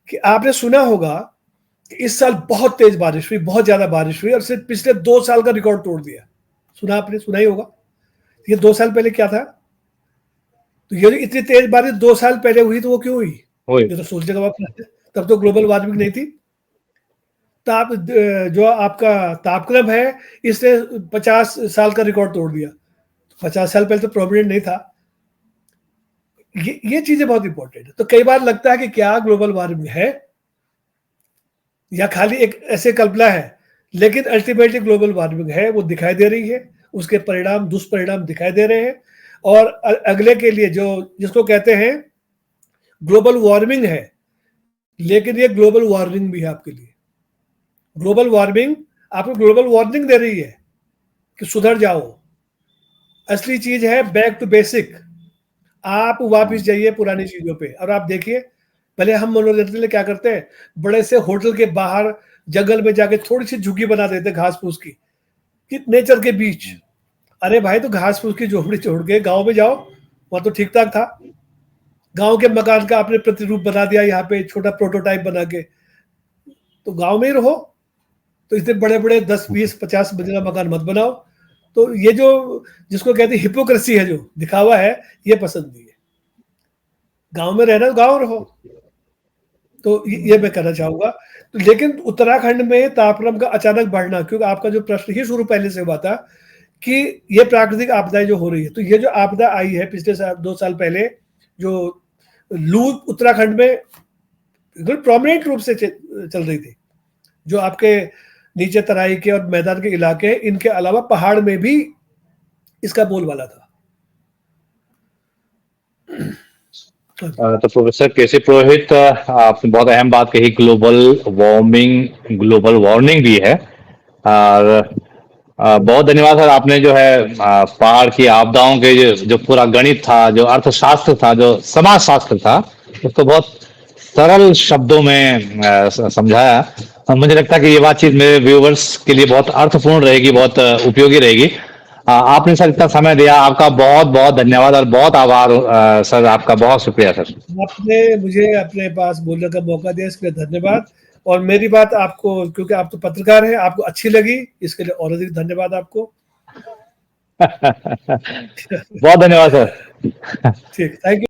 [SPEAKER 1] कि आपने सुना होगा कि इस साल बहुत तेज बारिश हुई, बहुत ज्यादा बारिश हुई, और सिर्फ पिछले 2 साल का रिकॉर्ड तोड़ दिया। सुना आपने, सुना ही होगा। ये 2 साल पहले क्या था? तो ये इतनी तेज बारिश 2 साल पहले हुई तो वो क्यों हुई? ये तो सोचने का बात है, तब तो ग्लोबल वार्मिंग नहीं थी। जो आपका तापक्रम है इसने 50 साल का रिकॉर्ड तोड़ दिया। 50 साल पहले तो प्रोमिनेंट नहीं था। ये चीजें बहुत इंपॉर्टेंट है। तो कई बार लगता है कि क्या ग्लोबल वार्मिंग है या खाली एक ऐसे कल्पना है, लेकिन अल्टीमेटली ग्लोबल वार्मिंग है, वो दिखाई दे रही है, उसके परिणाम, दुष्परिणाम दिखाई दे रहे हैं। और अगले के लिए जो जिसको कहते हैं ग्लोबल वार्मिंग है, लेकिन ये ग्लोबल वार्निंग भी है आपके लिए। ग्लोबल वार्मिंग आपको ग्लोबल वार्निंग दे रही है कि सुधर जाओ। असली चीज है बैक टू बेसिक, आप वापस जाइए पुरानी चीजों पे। और आप देखिए, पहले हम मनोरंजन के लिए क्या करते हैं, बड़े से होटल के बाहर जंगल में जाके थोड़ी सी झुग्गी बना देते घास फूस की, कि नेचर के बीच। अरे भाई, तो घास फूस की झोपड़ी छोड़ के गांव में जाओ, वहां तो ठीक ठाक था। गांव के मकान का आपने प्रतिरूप बना दिया यहाँ पे, छोटा प्रोटोटाइप बना के, तो गांव में ही रहो। तो इतने बड़े बड़े 10, 20, 50 मंजिला मकान मत बनाओ। तो ये जो जिसको कहते हैं हिपोक्रेसी है, जो दिखावा है, ये पसंद नहीं है। गांव में रहना तो गांव रहो। तो ये मैं कहना चाहूंगा। तो लेकिन उत्तराखंड में तापक्रम का अचानक बढ़ना, क्योंकि आपका जो प्रश्न ही शुरू पहले से हुआ था कि ये प्राकृतिक आपदाएं जो हो रही है, तो ये जो आपदा आई है पिछले 2 साल पहले, जो लू उत्तराखंड में बिल्कुल प्रोमिनेंट रूप से चल रही थी, जो आपके नीचे तराई के और मैदान के इलाके, इनके अलावा पहाड़ में भी इसका बोलबाला था।
[SPEAKER 2] तो प्रोफेसर केसी पुरोहित, आपने बहुत अहम बात कही, ग्लोबल वार्मिंग भी है। और बहुत धन्यवाद सर, आपने जो है पहाड़ की आपदाओं के जो पूरा गणित था, जो अर्थशास्त्र था, जो समाजशास्त्र था, उसको बहुत सरल शब्दों में समझाया। मुझे लगता है कि ये बातचीत मेरे व्यूवर्स के लिए बहुत अर्थपूर्ण रहेगी, बहुत उपयोगी रहेगी। आपने सर इतना समय दिया, आपका बहुत बहुत धन्यवाद और बहुत आभार सर, आपका बहुत शुक्रिया सर।
[SPEAKER 1] आपने मुझे अपने पास बोलने का मौका दिया, इसके लिए धन्यवाद। और मेरी बात आपको, क्योंकि आप तो पत्रकार हैं, आपको अच्छी लगी, इसके लिए और अधिक धन्यवाद आपको।
[SPEAKER 2] बहुत धन्यवाद सर।
[SPEAKER 1] ठीक, थैंक यू।